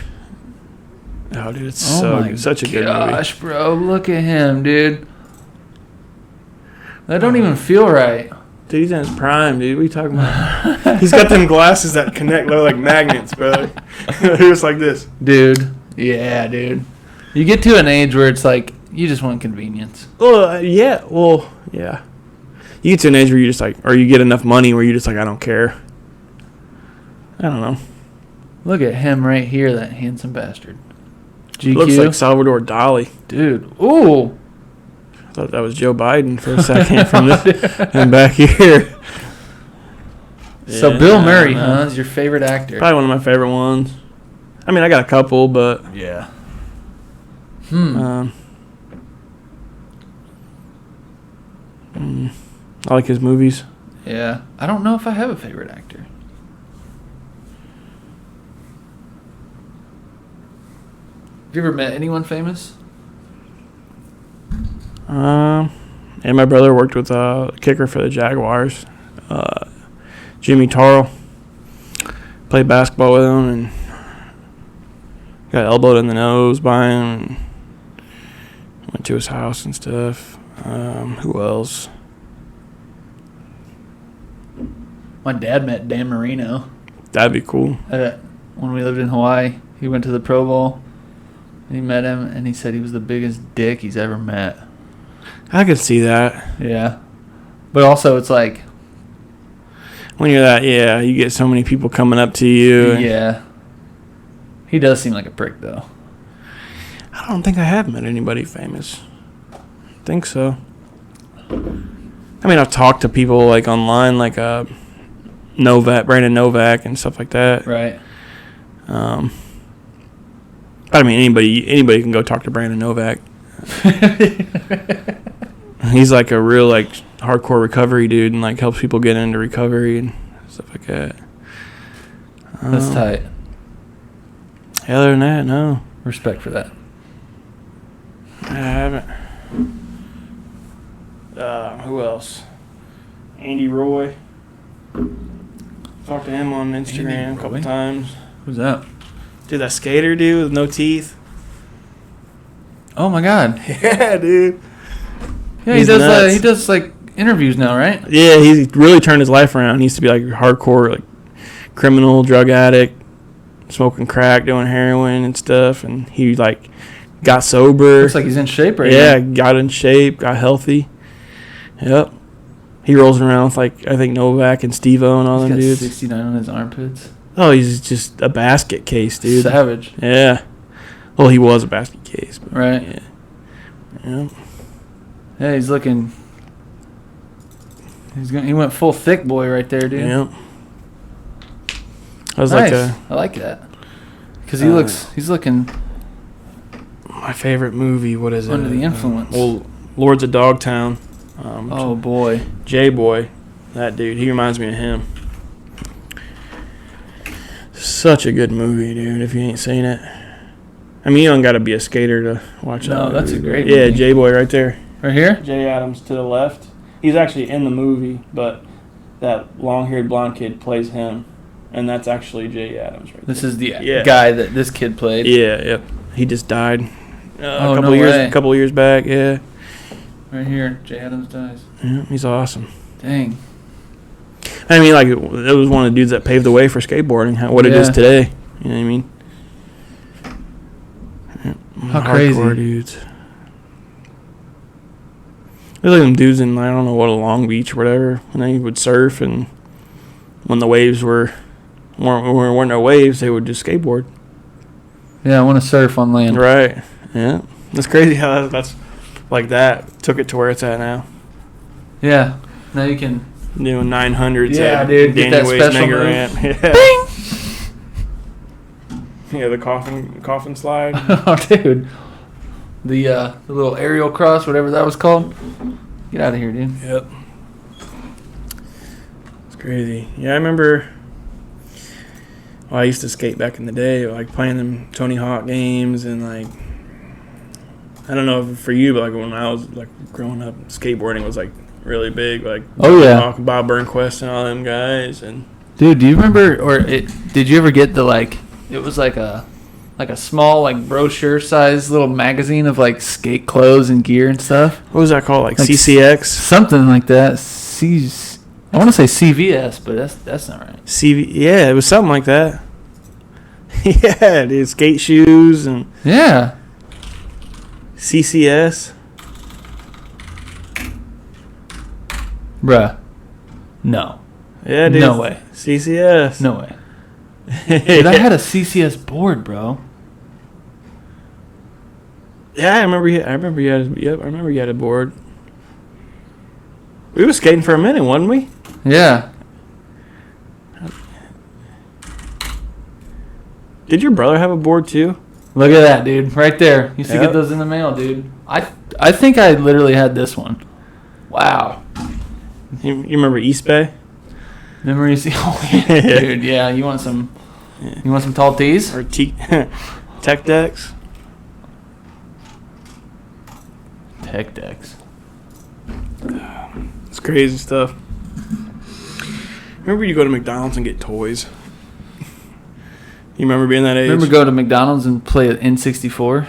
S3: Oh, dude, it's such a good movie.
S2: Gosh, bro, look at him, dude. That don't even feel right.
S3: Dude, he's in his prime, dude. What are you talking about? He's got them glasses that connect. They're like magnets, bro. He was like this.
S2: Dude. Yeah, dude. You get to an age where it's like, you just want convenience.
S3: Well, yeah. Well, yeah. You get to an age where you just like, or you get enough money where you just like, I don't care. I don't know.
S2: Look at him right here, that handsome bastard. GQ.
S3: Looks like Salvador Dali.
S2: Dude. Ooh.
S3: I thought that was Joe Biden for a second from this and back here.
S2: So
S3: Yeah,
S2: Bill Murray,
S3: I don't know.
S2: huh, is your favorite actor?
S3: Probably one of my favorite ones. I mean, I got a couple, but
S2: Yeah.
S3: I like his movies.
S2: Yeah. I don't know if I have a favorite actor. Have you ever met anyone famous?
S3: And my brother worked with a kicker for the Jaguars, Jimmy Tarl. Played basketball with him and got elbowed in the nose by him. And went to his house and stuff. Who else?
S2: My dad met Dan Marino
S3: That'd be cool.
S2: when we lived in Hawaii. He went to the Pro Bowl. He met him, and he said he was the biggest dick he's ever met.
S3: I could see that.
S2: Yeah. But also, it's like...
S3: When you're that, yeah, you get so many people coming up to you. And
S2: Yeah. He does seem like a prick, though.
S3: I don't think I have met anybody famous. I think so. I mean, I've talked to people like online, like Novak, Brandon Novak, and stuff like that.
S2: Right.
S3: But I mean, anybody can go talk to Brandon Novak. He's like a real like hardcore recovery dude, and like helps people get into recovery and stuff like that.
S2: That's tight.
S3: Other than that, no,
S2: Respect for that.
S3: I haven't. Who else? Andy Roy. Talked to him on Instagram
S2: Andy
S3: a couple
S2: Roy?
S3: times.
S2: Who's that?
S3: Dude, that skater dude with no teeth.
S2: Oh, my God.
S3: Yeah, dude.
S2: Yeah,
S3: He's nuts.
S2: he does, like, interviews now, right?
S3: Yeah, he's really turned his life around. He used to be like hardcore, like criminal, drug addict, smoking crack, doing heroin and stuff, and he like got sober.
S2: Looks like he's in shape right
S3: Yeah,
S2: now.
S3: got in shape, got healthy. Yep. He rolls around with, like, I think Novak and Steve-O and all
S2: He's
S3: them
S2: got
S3: dudes.
S2: 69 on his armpits.
S3: Oh, he's just a basket case, dude.
S2: Savage.
S3: Yeah. Well, he was a basket case. But
S2: Right.
S3: Yeah. Yeah.
S2: Yeah, he's looking. He went full thick boy right there, dude.
S3: Yeah. I was
S2: Nice.
S3: like
S2: I like that. Because he's looking
S3: my favorite movie. What is it?
S2: under the influence.
S3: Well, Lords of Dogtown.
S2: Oh boy.
S3: J-Boy, that dude. He reminds me of him. Such a good movie, dude. If you ain't seen it, I mean, you don't got to be a skater to watch that.
S2: No, that's
S3: movie.
S2: a great
S3: Yeah,
S2: movie.
S3: J-Boy right there.
S2: Right here?
S3: Jay Adams to the left. He's actually in the movie, but that long-haired blonde kid plays him, and that's actually Jay Adams right
S2: This
S3: there.
S2: is the
S3: Yeah.
S2: guy that this kid played.
S3: Yeah, yep. He just died
S2: Oh,
S3: a couple
S2: no
S3: years
S2: way.
S3: a couple years back. Yeah.
S2: Right here. Jay Adams dies.
S3: Yeah, he's awesome.
S2: Dang.
S3: I mean, like, it was one of the dudes that paved the way for skateboarding, what it is
S2: Yeah.
S3: today. You know what I mean? Yeah,
S2: How
S3: hardcore
S2: crazy.
S3: dudes. There's like them dudes in, I don't know what, Long Beach or whatever, and they would surf, and when the waves weren't no waves, they would just skateboard.
S2: Yeah, I want to surf on land.
S3: Right. Yeah. It's crazy how that's like that took it to where it's at now.
S2: Yeah. Now you can.
S3: Doing 900s
S2: Yeah,
S3: at
S2: dude, get
S3: Danny
S2: that
S3: Wade's
S2: special
S3: mega
S2: move.
S3: ramp. Yeah. Yeah, the coffin slide.
S2: Oh, dude. The little aerial cross, whatever that was called. Get out of here, dude.
S3: Yep. It's crazy. Yeah, I remember. Well, I used to skate back in the day, like playing them Tony Hawk games, and like, I don't know if for you, but like when I was like growing up, skateboarding was like really big. Like,
S2: Oh, yeah.
S3: Hawk, Bob Burnquist and all them guys, and
S2: Dude, do you remember, did you ever get the, like, it was like a small, like, brochure size little magazine of, like, skate clothes and gear and stuff?
S3: what was that called? Like
S2: Like
S3: CCX,
S2: Something like that. I want to say CVS, but that's not right.
S3: CV. Yeah, it was something like that. Yeah, dude, skate shoes and
S2: Yeah.
S3: CCS.
S2: Bruh. No.
S3: Yeah, dude.
S2: No way.
S3: CCS.
S2: No way. Dude, I had a CCS board, bro.
S3: Yeah, I remember you had. Yep, I remember you had a board. We were skating for a minute, wasn't we?
S2: Yeah.
S3: Did your brother have a board too?
S2: Look at that, dude. Right there. Used to
S3: Yep.
S2: get those in the mail, dude. I think I literally had this one. Wow.
S3: You remember East Bay?
S2: Memories. Oh, yeah, dude. Yeah. You want some tall tees?
S3: Or Tech Decks?
S2: Tech decks.
S3: It's crazy stuff. Remember you go to McDonald's and get toys? You remember being that age?
S2: Remember go to McDonald's and play an N64?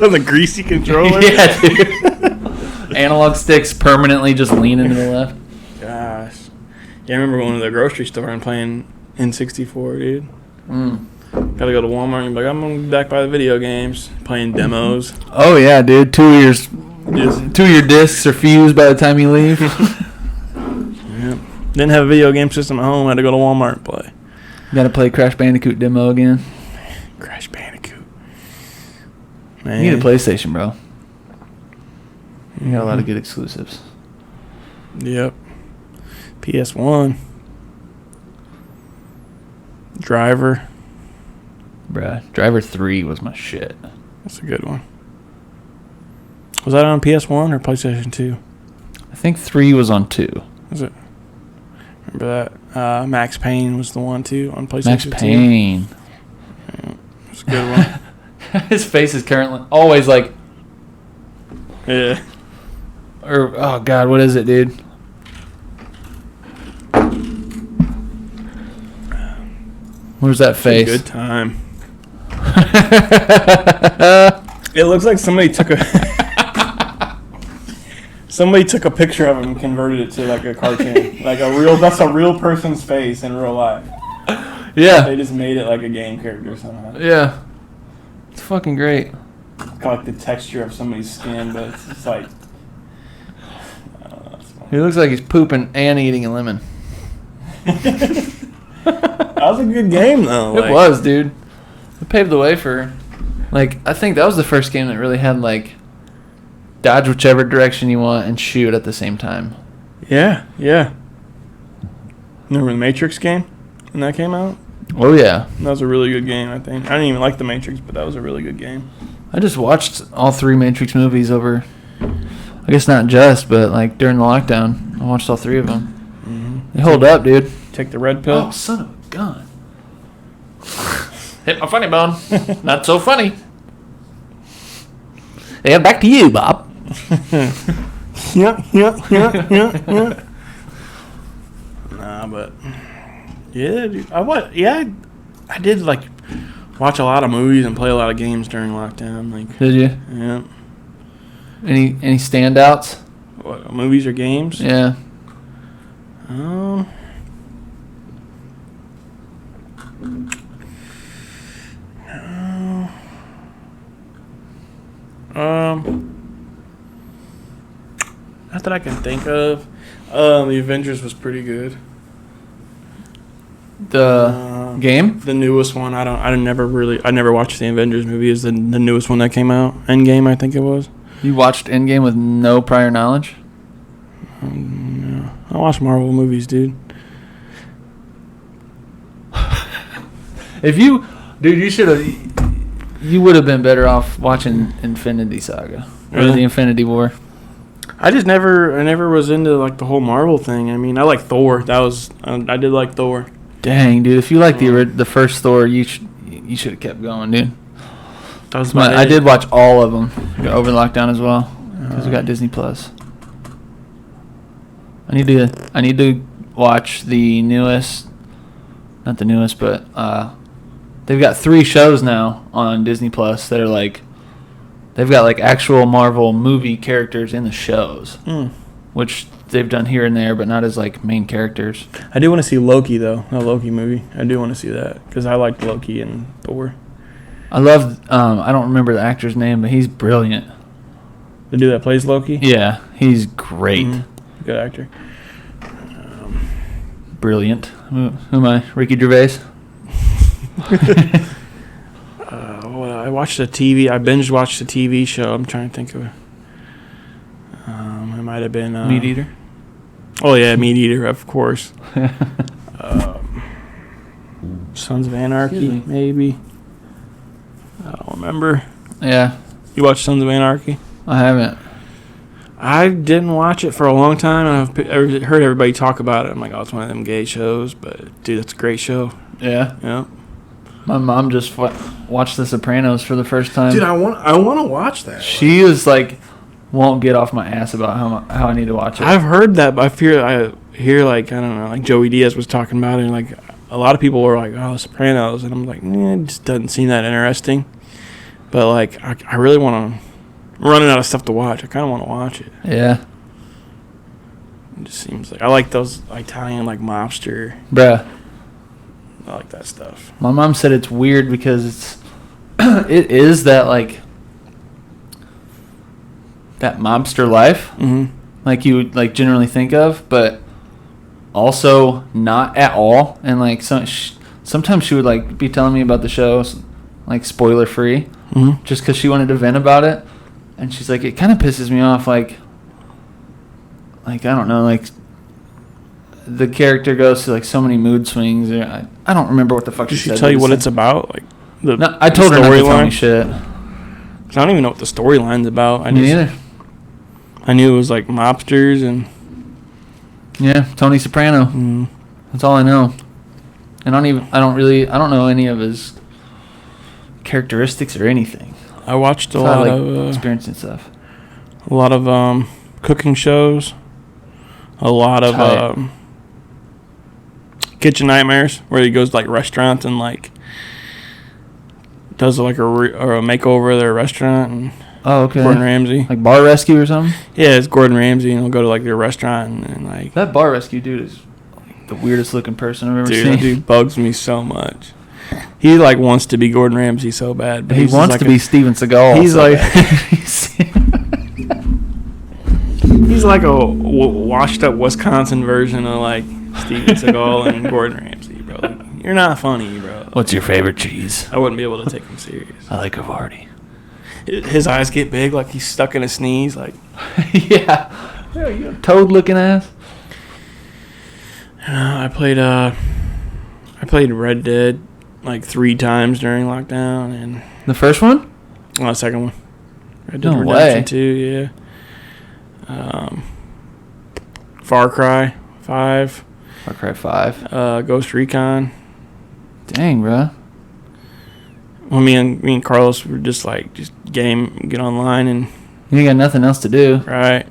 S3: On the greasy controller?
S2: Yeah, dude. Analog sticks permanently just leaning to the left.
S3: Gosh. Yeah, I remember going to the grocery store and playing N64, dude. Gotta go to Walmart and be like, I'm gonna be back by the video games, playing demos.
S2: Oh yeah, dude. 2 years. 2 year discs are fused by the time you leave.
S3: Yep. Didn't have a video game system at home. Had to go to Walmart and play.
S2: Gotta play Crash Bandicoot demo again.
S3: Crash Bandicoot. Man.
S2: You need a PlayStation, bro. You got a lot of good exclusives.
S3: Yep. PS1. Driver.
S2: Bruh. Driver 3 was my shit.
S3: That's a good one. Was that on PS1 or PlayStation 2?
S2: I think 3 was on 2.
S3: Was it? Remember that? Max Payne was the one too on PlayStation
S2: Max
S3: 2.
S2: Payne.
S3: Yeah, it's a good one.
S2: His face is currently always like,
S3: Yeah.
S2: or oh god, what is it, dude? Where's that face?
S3: Good time. It looks like somebody took a picture of him and converted it to like a cartoon. That's a real person's face in real life.
S2: Yeah.
S3: They just made it like a game character somehow.
S2: Yeah. It's fucking great.
S3: It's got like the texture of somebody's skin, but it's just like
S2: He looks like he's pooping and eating a lemon.
S3: That was a good game, though.
S2: It was, dude. It paved the way for, like, I think that was the first game that really had, like, dodge whichever direction you want and shoot at the same time.
S3: Yeah. Remember the Matrix game when that came out?
S2: Oh, yeah.
S3: That was a really good game, I think. I didn't even like the Matrix, but that was a really good game.
S2: I just watched all 3 Matrix movies over, I guess not just, but, like, during the lockdown. I watched all 3 of them.
S3: Mm-hmm.
S2: They hold up, dude.
S3: Take the red pill.
S2: Oh, son of a gun. Hit my funny bone. Not so funny. Yeah, back to you, Bob.
S3: Yeah. Nah, but yeah, dude. I did like watch a lot of movies and play a lot of games during lockdown. Like,
S2: Did you?
S3: yeah.
S2: Any standouts?
S3: What, movies or games?
S2: Yeah.
S3: Not that I can think of. The Avengers was pretty good.
S2: The game?
S3: The newest one. I never watched the Avengers movie. Is the newest one that came out? Endgame, I think it was.
S2: You watched Endgame with no prior knowledge?
S3: No. I watch Marvel movies, dude.
S2: You would have been better off watching Infinity Saga or
S3: Really?
S2: the Infinity War.
S3: I never was into like the whole Marvel thing. I mean, I like Thor. I did like Thor.
S2: Dang, dude! If you like the first Thor, you should have kept going, dude.
S3: That was
S2: I did watch all of them over lockdown as well because we got Disney Plus. I need to watch the newest, not the newest, but they've got 3 shows now on Disney Plus that are like, they've got like actual Marvel movie characters in the shows, which they've done here and there, but not as like main characters.
S3: I do want to see Loki though, a Loki movie. I do want to see that because I liked Loki and Thor.
S2: I love, I don't remember the actor's name, but he's brilliant.
S3: The dude that plays Loki?
S2: Yeah, he's great.
S3: Good actor.
S2: Brilliant. Who am I? Ricky Gervais?
S3: I watched I binge watched a TV show. I'm trying to think of it. It might have been
S2: Meat Eater?
S3: Oh yeah, Meat Eater, of course. Sons of Anarchy, maybe. I don't remember.
S2: Yeah,
S3: You watched Sons of Anarchy?
S2: I haven't.
S3: I didn't watch it for a long time, and I've heard everybody talk about it. I'm like, oh, it's one of them gay shows, but dude, it's a great show.
S2: Yeah.
S3: Yeah.
S2: My mom just watched The Sopranos for the first time.
S3: Dude, I want to watch that.
S2: She is like, won't get off my ass about how I need to watch it.
S3: I've heard that, but I hear like, I don't know, like Joey Diaz was talking about it, and like a lot of people were like, oh, The Sopranos, and I'm like, it just doesn't seem that interesting. But like, I really want to. I'm running out of stuff to watch. I kind of want to watch it.
S2: Yeah.
S3: It just seems like I like those Italian like mobster.
S2: Bruh.
S3: I like that stuff.
S2: My mom said it's weird because it is that like that mobster life, like you would like generally think of, but also not at all. And like sometimes she would like be telling me about the show, like spoiler free, just because she wanted to vent about it. And she's like, it kind of pisses me off, like I don't know, like the character goes to like so many mood swings. Or I don't remember what the fuck
S3: Did
S2: she
S3: she
S2: said.
S3: tell you what it's about? Like
S2: no, I told her not to tell me shit.
S3: 'Cause I don't even know what the storyline's about.
S2: Me neither.
S3: I knew it was like mobsters and
S2: Yeah, Tony Soprano. That's all I know. And I don't know any of his characteristics or anything.
S3: I watched a
S2: So
S3: lot
S2: I like
S3: of
S2: experiencing stuff.
S3: a lot of cooking shows, a lot of Kitchen Nightmares, where he goes to like restaurants and like does like a makeover of their restaurant. And
S2: Oh, okay.
S3: Gordon Ramsay.
S2: Like Bar Rescue or something?
S3: Yeah, it's Gordon Ramsay, and he'll go to like their restaurant and like.
S2: That Bar Rescue dude is like the weirdest looking person I've ever
S3: Dude,
S2: seen.
S3: that dude bugs me so much. He like wants to be Gordon Ramsay so bad, but
S2: He
S3: he's
S2: wants
S3: like
S2: to be Steven Seagal.
S3: He's
S2: so
S3: like
S2: bad.
S3: he's like a washed up Wisconsin version of like Steven Seagal and Gordon Ramsay, bro. Like, you're not funny, bro.
S2: What's your favorite cheese?
S3: I wouldn't be able to take him serious.
S2: I like Havarti.
S3: His eyes get big, like he's stuck in a sneeze. Like,
S2: Yeah, you toad-looking ass.
S3: I played Red Dead like 3 times during lockdown, and
S2: The first one?
S3: the second one, Red Dead
S2: No
S3: Redemption
S2: way.
S3: 2, yeah. Far Cry 5,
S2: Far Cry 5.
S3: Ghost Recon.
S2: Dang, bro.
S3: Well, me and Carlos were just get online and
S2: You ain't got nothing else to do.
S3: right.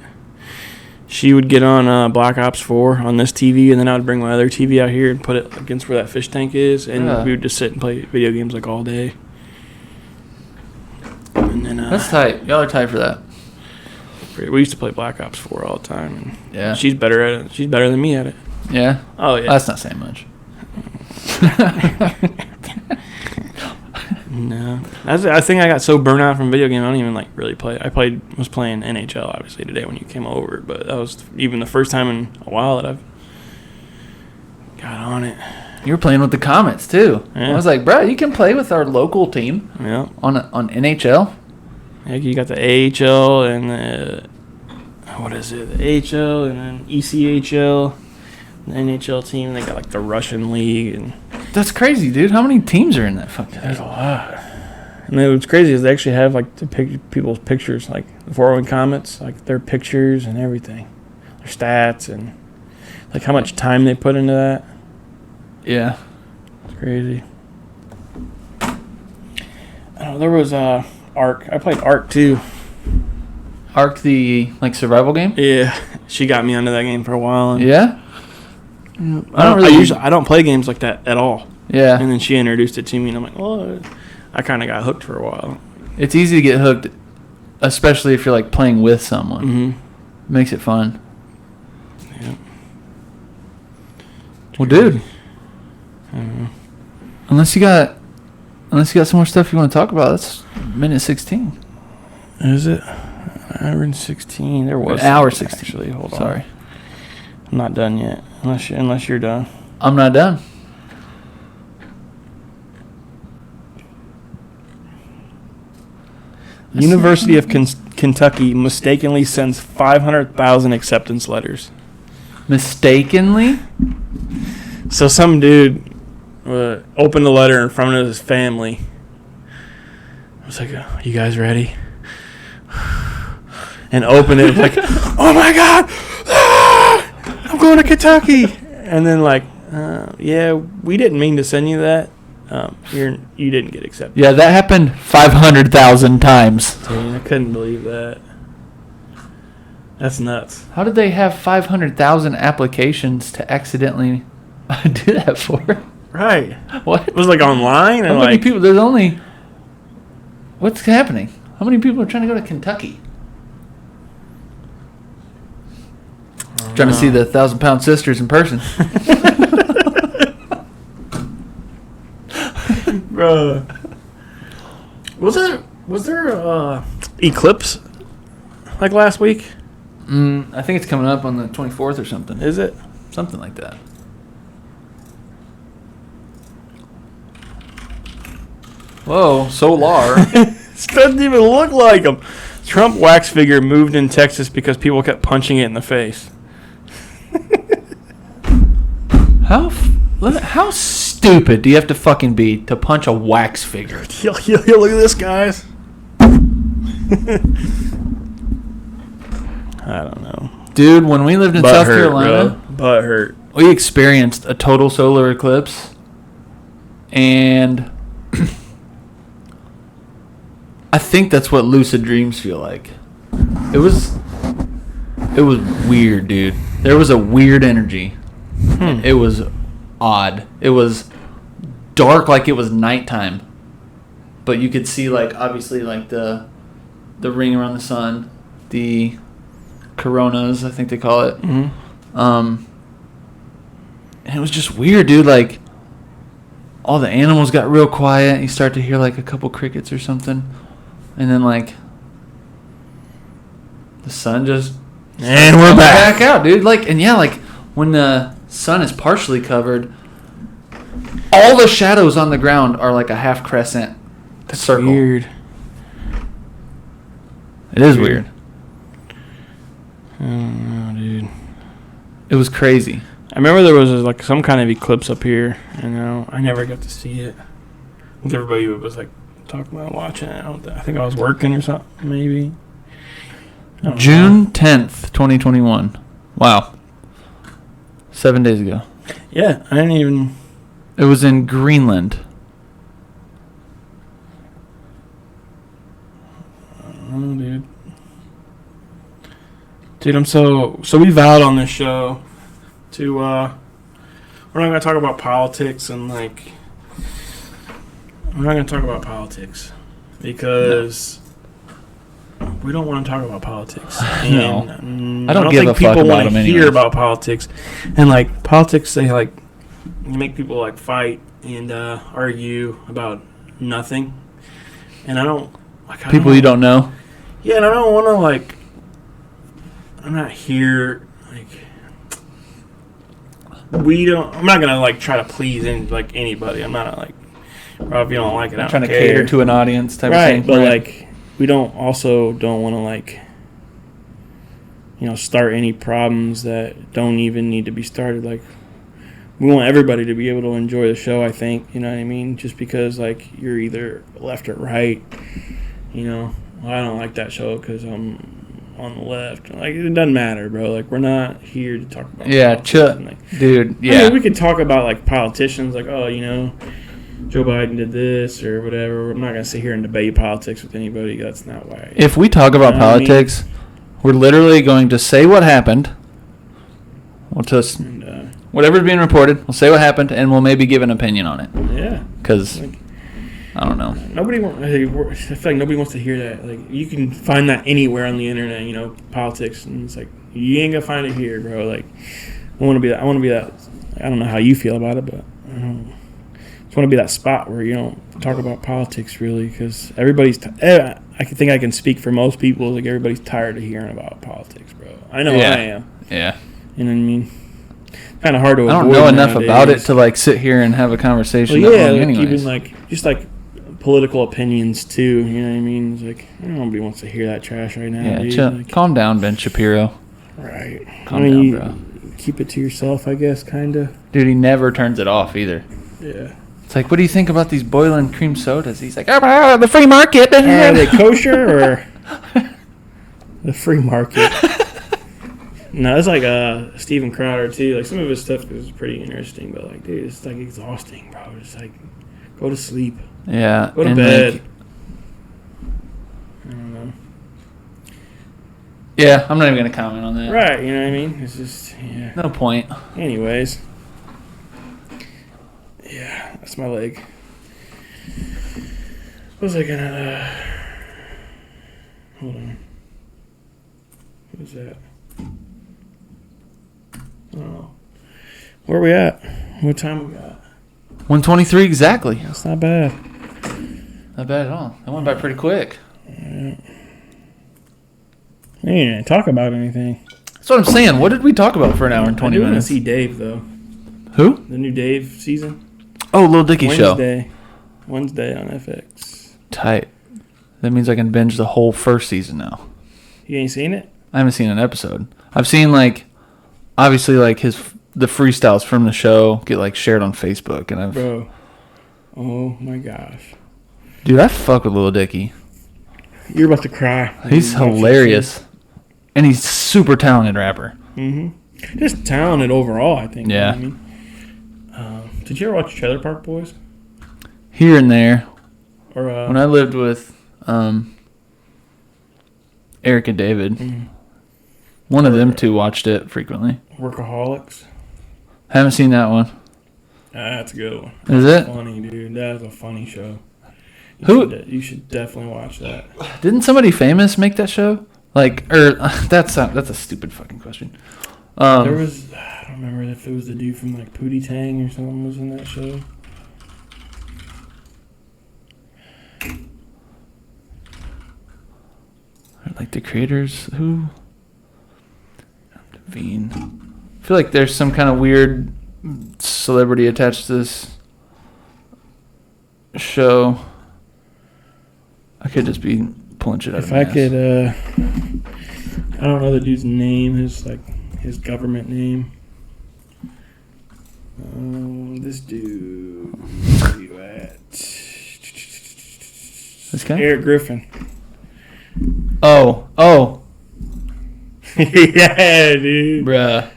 S3: She would get on Black Ops 4 on this TV, and then I would bring my other TV out here and put it against where that fish tank is, and
S2: Yeah.
S3: we would just sit and play video games like all day. And then
S2: That's tight. Y'all are tight for that.
S3: we used to play Black Ops 4 all the time. And
S2: Yeah.
S3: she's better at it. She's better than me at it.
S2: Yeah?
S3: Oh yeah.
S2: That's not saying much.
S3: No, I think I got so burnt out from video games. I don't even really play. Was playing NHL obviously today when you came over, but that was even the first time in a while that I've got on it.
S2: You were playing with the Comets, too.
S3: Yeah.
S2: I was like, bro, you can play with our local team
S3: Yeah,
S2: on NHL.
S3: you got the AHL and the what is it? The AHL and then ECHL, the NHL team. They got like the Russian league and.
S2: That's crazy, dude. How many teams are in that fucking
S3: There's
S2: league?
S3: a lot. And then what's crazy is they actually have like people's pictures, like the 401 Comets, like their pictures and everything, their stats and like how much time they put into that.
S2: Yeah.
S3: It's crazy. I don't know. There was Ark. I played Ark too.
S2: Ark, the survival game?
S3: Yeah, she got me onto that game for a while. And
S2: Yeah?
S3: I don't play games like that at all.
S2: Yeah.
S3: And then she introduced it to me, and I'm like, oh, I kind of got hooked for a while.
S2: It's easy to get hooked, especially if you're like playing with someone.
S3: Mm-hmm.
S2: Makes it fun.
S3: Yeah.
S2: Well, dude,
S3: I don't know.
S2: unless you got some more stuff you want to talk about, that's minute 16.
S3: Is it? Hour and 16. There was
S2: Hour
S3: something,
S2: 16.
S3: Actually, hold on.
S2: Sorry.
S3: I'm not done yet. Unless you're done.
S2: I'm not done.
S3: University of Kentucky mistakenly sends 500,000 acceptance letters.
S2: Mistakenly?
S3: So some dude opened the letter in front of his family. I was like, "You guys ready?" And opened it like, "Oh my God, I'm going to Kentucky!" And then yeah, we didn't mean to send you that. You didn't get accepted.
S2: Yeah, that happened 500,000 times.
S3: Dude, I couldn't believe that. That's nuts.
S2: How did they have 500,000 applications to accidentally do that for?
S3: Right.
S2: What?
S3: It was like online
S2: How
S3: and
S2: many people? There's only. What's happening? How many people are trying to go to Kentucky? Trying to see the 1,000-pound sisters in person.
S3: Bro. Was there eclipse like last week?
S2: I think it's coming up on the 24th or something.
S3: Is it?
S2: Something like that. Whoa, solar.
S3: It doesn't even look like him. Trump wax figure moved in Texas because people kept punching it in the face.
S2: How stupid do you have to fucking be to punch a wax figure?
S3: Look at this, guys. I don't know.
S2: Dude, when we lived in South Carolina,
S3: Butt hurt.
S2: we experienced a total solar eclipse, and I think that's what lucid dreams feel like. It was weird, dude. There was a weird energy. It was odd. It was dark, like it was nighttime, but you could see obviously the ring around the sun, the coronas, I think they call it.
S3: Mm-hmm.
S2: And it was just weird, dude. All the animals got real quiet. You start to hear a couple crickets or something, and then the sun just
S3: And we're back.
S2: Out, dude. Like, and yeah, like when the sun is partially covered, all the shadows on the ground are like a half crescent circle.
S3: Weird.
S2: It is weird.
S3: Oh, dude.
S2: It was crazy.
S3: I remember there was like some kind of eclipse up here, and I never got to see it. I think everybody was like talking about watching it. I think I was working or something, maybe.
S2: June 10th, 2021. Wow. 7 days ago.
S3: Yeah, I didn't even.
S2: It was in Greenland.
S3: Oh, dude. Dude, I'm so we vowed on this show to we're not gonna talk about politics and like we're not gonna talk about politics because we don't want to talk about politics.
S2: No.
S3: And
S2: I don't give
S3: think
S2: a fuck
S3: people
S2: about
S3: want to
S2: them
S3: hear
S2: anyways.
S3: about politics, and like politics, they like you make people like fight and argue about nothing, and I don't like
S2: People you don't know.
S3: Yeah, and I don't want to like. I'm not here like. I'm not gonna like try to please anybody. I'm not like. Well, if you don't like it, I don't
S2: Trying to
S3: care.
S2: cater to an audience type of
S3: Right,
S2: thing.
S3: but like we don't want to like. Start any problems that don't even need to be started. Like, we want everybody to be able to enjoy the show, I think. You know what I mean? Just because, like, you're either left or right. Well, I don't like that show because I'm on the left. Like, it doesn't matter, bro. Like, we're not here to talk about politics. And, like,
S2: dude, yeah.
S3: I mean, we could talk about, like, politicians. Like, oh, Joe Biden did this or whatever. I'm not going to sit here and debate politics with anybody. That's not why.
S2: If we talk about politics... We're literally going to say what happened. We'll just whatever's being reported. We'll say what happened, and we'll maybe give an opinion on it.
S3: Yeah,
S2: because I don't know.
S3: I feel like nobody wants to hear that. Like, you can find that anywhere on the internet. Politics, and it's like you ain't gonna find it here, bro. Like, I want to be that. I don't know how you feel about it, but I just want to be that spot where you don't talk about politics really, because everybody's. I think I can speak for most people. Like, everybody's tired of hearing about politics, bro. I know I am.
S2: Yeah.
S3: You know what I mean? Kind of hard to avoid.
S2: I don't know enough
S3: nowadays.
S2: about it to like sit here and have a conversation.
S3: Well, yeah,
S2: that long
S3: like,
S2: anyways.
S3: even just political opinions too. You know what I mean? It's like nobody wants to hear that trash right now.
S2: Yeah,
S3: dude.
S2: chill.
S3: Like,
S2: Calm down, Ben Shapiro.
S3: right.
S2: Calm down, bro.
S3: Keep it to yourself, I guess, kind of.
S2: Dude, he never turns it off either.
S3: Yeah.
S2: It's like, what do you think about these boiling cream sodas? He's like, the free market.
S3: Are they kosher or the free market? No, it's like Steven Crowder too. Like, some of his stuff is pretty interesting, but like, dude, it's like exhausting, bro. It's like, go to sleep.
S2: Yeah.
S3: Go to bed.
S2: Like,
S3: I don't know.
S2: yeah, I'm not even gonna comment on that.
S3: Right, you know what I mean? It's just
S2: No point.
S3: Anyways. Yeah, that's my leg. What was I gonna hold on. What was that? I don't know. Where are we at? What time we got?
S2: 1:23 exactly.
S3: That's not bad.
S2: Not bad at all. That went by pretty quick.
S3: Yeah. We didn't talk about anything.
S2: That's what I'm saying. What did we talk about for an hour and 20
S3: I do want to
S2: minutes?
S3: see Dave, though.
S2: Who?
S3: The new Dave season.
S2: Oh, Lil Dicky show.
S3: Wednesday on FX.
S2: Tight. That means I can binge the whole first season now.
S3: You ain't seen it?
S2: I haven't seen an episode. I've seen obviously the freestyles from the show get shared on Facebook, and
S3: Bro. Oh my gosh.
S2: Dude, I fuck with Lil Dicky.
S3: You're about to cry.
S2: He's hilarious, and he's super talented rapper.
S3: Mm-hmm. Just talented overall, I think.
S2: Yeah.
S3: You know what I mean? Did you ever watch Trailer Park Boys?
S2: Here and there.
S3: Or
S2: when I lived with Eric and David, one of them two watched it frequently.
S3: Workaholics?
S2: Haven't seen that one.
S3: That's a good one.
S2: Is it?
S3: Funny, dude. That is a funny show. You should definitely watch that.
S2: Didn't somebody famous make that show? That's a stupid fucking question.
S3: There was, I don't remember if it was the dude from Pootie Tang or something was in that show.
S2: The creators who? Fiend. I feel like there's some kind of weird celebrity attached to this show. I could just be pulling shit out of my ass.
S3: I don't know the dude's name, his government name. This dude, where you at?
S2: This guy?
S3: Eric Griffin.
S2: Oh.
S3: Yeah, dude.
S2: Bruh.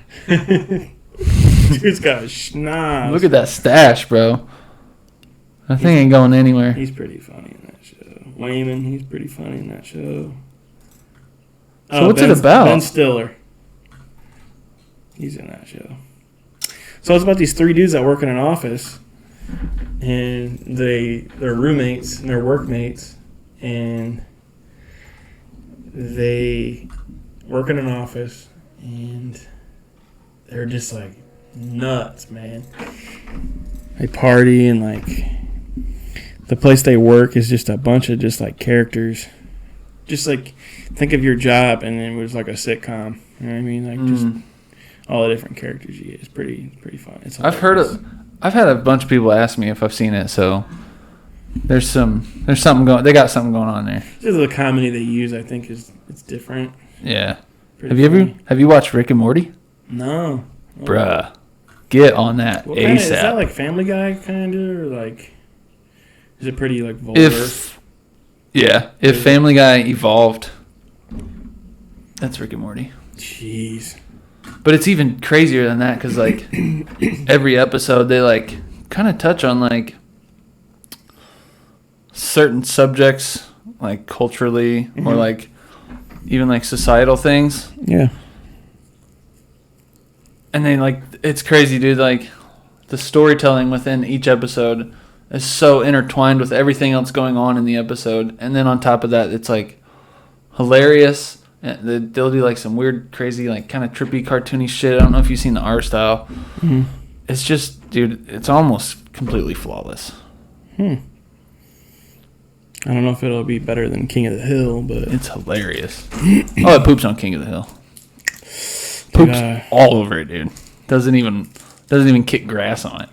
S3: Dude's got a schnoz.
S2: Look at that stash, bro. That thing ain't going anywhere.
S3: He's pretty funny in that show. Wayman, he's pretty funny in that show.
S2: So what's it about?
S3: Ben Stiller. He's in that show. So it's about these three dudes that work in an office, and they're roommates and they're workmates, and they work in an office, and they're just like nuts, man. They party, and like the place they work is just a bunch of just like characters. Just like think of your job, and it was like a sitcom. You know what I mean? Like just all the different characters you get. It's pretty fun. It's
S2: I've had a bunch of people ask me if I've seen it, so there's something going. They got something going on there.
S3: Just the comedy they use, I think, it's different.
S2: Yeah.
S3: Pretty
S2: Have you watched Rick and Morty?
S3: No.
S2: Bruh, get on that ASAP.
S3: Is that like Family Guy kind of, or like is it pretty like vulgar?
S2: If Family Guy evolved, that's Rick and Morty.
S3: Jeez.
S2: But it's even crazier than that because like every episode they like kind of touch on like certain subjects, like culturally or like even like societal things.
S3: Yeah.
S2: And then like it's crazy, dude. Like the storytelling within each episode is so intertwined with everything else going on in the episode, and then on top of that, it's like hilarious. And they'll do like some weird, crazy, like kind of trippy, cartoony shit. I don't know if you've seen the art style. Mm-hmm. It's just, dude, it's almost completely flawless.
S3: I don't know if it'll be better than King of the Hill, but
S2: it's hilarious. Oh, it poops on King of the Hill. Poops all over it, dude. Doesn't even kick grass on it.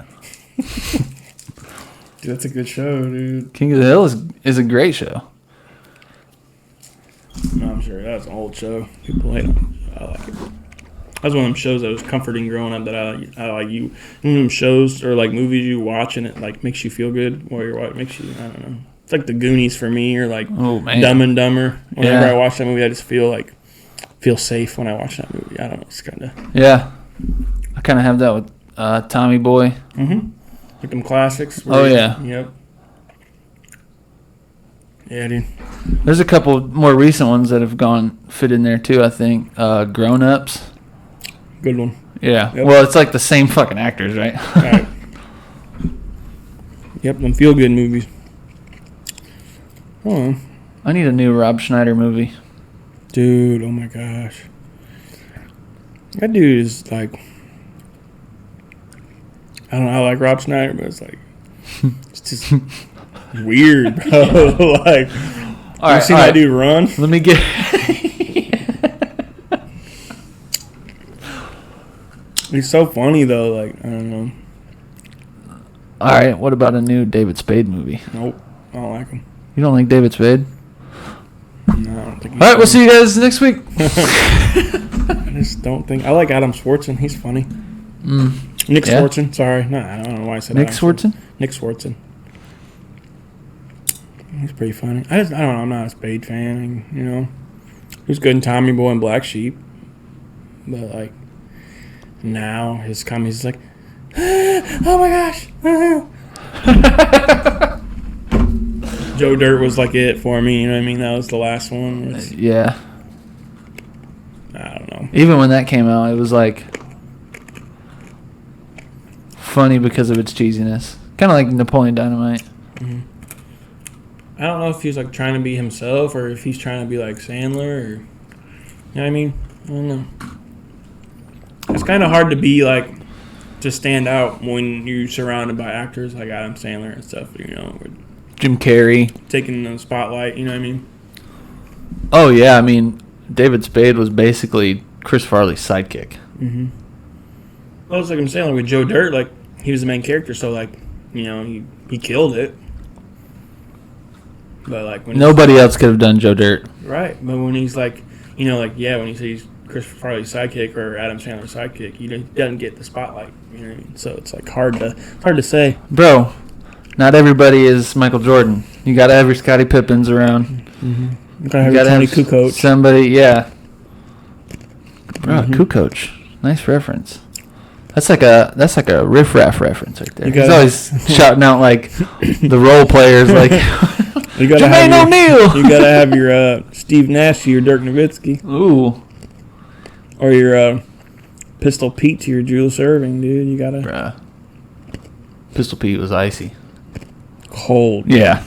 S3: Dude, that's a good show, dude.
S2: King of the Hill is a great show.
S3: No, I'm sure that's an old show. People hate it. I like it. That's one of them shows that was comforting growing up. That I like. You, one of them shows or like movies you watch and it like makes you feel good while you're watching. Makes you, I don't know. It's like The Goonies for me, or like Dumb and Dumber. Whenever I watch that movie, I just feel safe when I watch that movie. I don't know. It's kind of
S2: I kind of have that with Tommy Boy.
S3: Mm-hmm. Like them classics.
S2: Yeah.
S3: Yep. Yeah, dude.
S2: There's a couple more recent ones that have fit in there too, I think. Grown Ups.
S3: Good one.
S2: Yeah.
S3: Yep.
S2: Well, it's like the same fucking actors, right?
S3: Right. Yep, them feel good movies. Oh.
S2: I need a new Rob Schneider movie.
S3: Dude, oh my gosh. That dude is like, I don't know, I like Rob Schneider, but it's like, it's just weird, bro. Like, you seen that dude run?
S2: Let me get.
S3: He's so funny though. Like, I don't know.
S2: All right, what about a new David Spade movie?
S3: Nope, I don't like him.
S2: You don't like David Spade?
S3: No, I don't think.
S2: All right, we'll see you guys next week.
S3: I just don't think. I like Adam Swartzen. He's funny. Nick Swartzen. Sorry, no, I don't know why I said
S2: Nick Swartzen.
S3: Nick Swartzen. He's pretty funny. I don't know. I'm not a Spade fan. You know, he was good in Tommy Boy and Black Sheep, but like now his comedy's like, oh my gosh. Joe Dirt was like it for me. You know what I mean? That was the last one.
S2: Yeah.
S3: I don't know.
S2: Even when that came out, it was like funny because of its cheesiness. Kind of like Napoleon Dynamite.
S3: Mm-hmm. I don't know if he's like trying to be himself or if he's trying to be like Sandler or, you know what I mean? I don't know. It's kind of hard to be like, to stand out when you're surrounded by actors like Adam Sandler and stuff, you know.
S2: Jim Carrey.
S3: Taking the spotlight, you know what I mean?
S2: Oh, yeah. I mean, David Spade was basically Chris Farley's sidekick.
S3: Mm-hmm. Well, it's like I'm saying, like with Joe Dirt, like he was the main character, so like he killed it. But like when
S2: Nobody else could have done Joe Dirt.
S3: right, but when he's like, when he says he's Chris Farley's sidekick or Adam Sandler's sidekick, he doesn't get the spotlight. You know what I mean? So it's like hard to say.
S2: Bro, not everybody is Michael Jordan. You got to have your Scottie Pippins around.
S3: Mm-hmm. You gotta have your Tony Kukoc.
S2: Somebody, yeah. Bro,
S3: Mm-hmm.
S2: Kukoc. Nice reference. That's like a Riff Raff reference right there. He's always shouting out like the role players, like
S3: you gotta
S2: Jermaine O'Neal.
S3: You gotta have your Steve Nash to your Dirk Nowitzki.
S2: Ooh.
S3: Or your Pistol Pete to your Julius Erving, dude. You gotta.
S2: Bruh. Pistol Pete was icy.
S3: Cold.
S2: Yeah.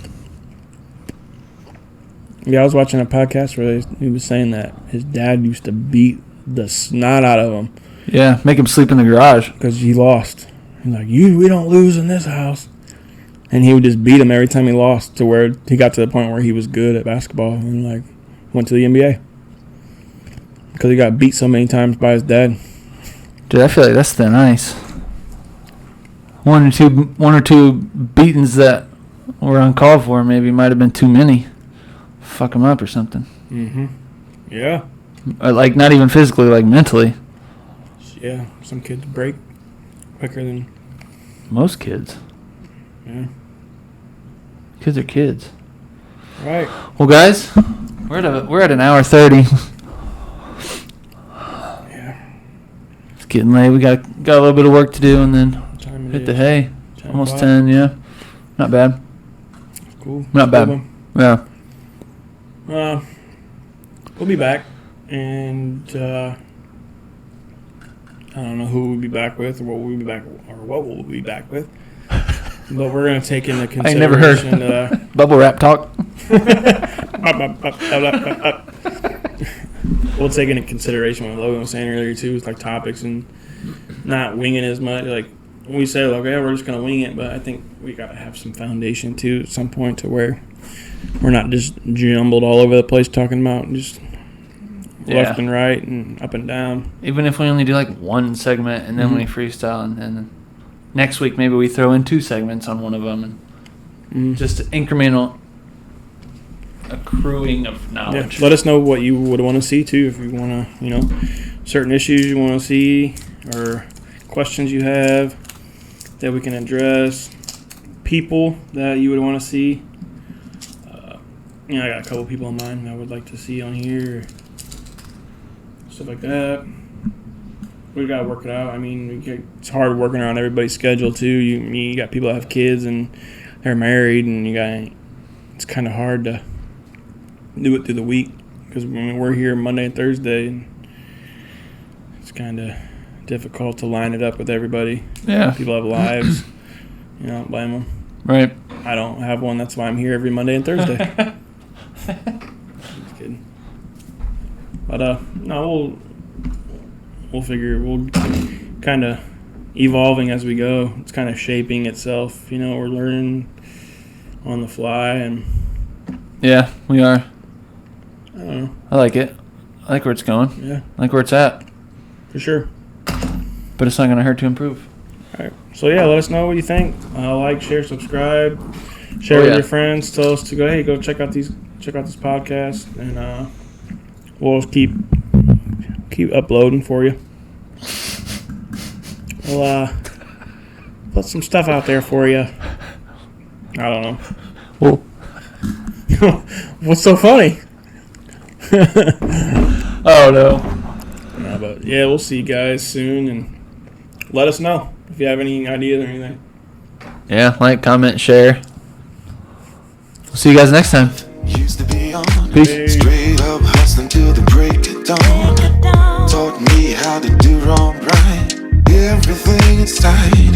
S3: Yeah, I was watching a podcast where he was saying that his dad used to beat the snot out of him.
S2: Yeah, make him sleep in the garage.
S3: Because he lost. He's like, we don't lose in this house. And he would just beat him every time he lost to where he got to the point where he was good at basketball and like went to the NBA. Because he got beat so many times by his dad.
S2: Dude, I feel like that's thin ice. One or two beatings that were uncalled for maybe might have been too many. Fuck him up or something.
S3: Mm-hmm. Yeah.
S2: Or like not even physically, like mentally.
S3: Yeah, some kids break quicker than
S2: Most kids.
S3: yeah.
S2: Kids are kids.
S3: Right.
S2: Well, guys, we're at an hour 30.
S3: Yeah.
S2: It's getting late. We got a little bit of work to do, and then
S3: What time it
S2: hit
S3: is?
S2: the hay.
S3: 10
S2: Almost
S3: o'clock?
S2: 10. Yeah, not bad.
S3: Cool.
S2: Not bad.
S3: Cool.
S2: Yeah.
S3: We'll be back, and I don't know who we'll be back with, or what we'll be back with. But we're gonna take into
S2: I ain't never heard
S3: consideration.
S2: bubble wrap talk.
S3: We'll take into consideration what Logan was saying earlier too, with like topics and not winging as much. Like we say, like, yeah, we're just gonna wing it, but I think we gotta have some foundation too at some point to where we're not just jumbled all over the place talking about just left and right and up and down.
S2: Even if we only do like one segment and then we freestyle, and then next week maybe we throw in 2 segments on one of them, and just incremental accruing of knowledge.
S3: Yeah. Let us know what you would want to see too, if you want to, certain issues you want to see or questions you have that we can address, people that you would want to see. I got a couple people in mind I would like to see on here, stuff like that. We got to work it out. I mean, it's hard working around everybody's schedule too. You got people that have kids and they're married, and it's kind of hard to do it through the week because we're here Monday and Thursday, and it's kind of difficult to line it up with everybody.
S2: Yeah.
S3: People have lives. I don't blame them.
S2: Right.
S3: I don't have one. That's why I'm here every Monday and Thursday. Just kidding. But no, we'll figure. We'll kind of evolving as we go. It's kind of shaping itself. We're learning on the fly, and
S2: Yeah, we are.
S3: I don't know.
S2: I like it. I like where it's going.
S3: Yeah,
S2: I like where it's at.
S3: for sure.
S2: But it's not going to hurt to improve.
S3: All right. So yeah, let us know what you think. Like, share, subscribe, share with your friends. Tell us to go check out this podcast, and we'll keep uploading for you. We'll put some stuff out there for you. I don't know.
S2: Well,
S3: What's so funny?
S2: oh no.
S3: No, but yeah, we'll see you guys soon, and let us know if you have any ideas or anything.
S2: Yeah, like, comment, share. We'll see you guys next time.
S1: Used to be on
S2: Peace.
S1: straight up hustling till the break of dawn. Taught me how to do wrong right. Everything is tight.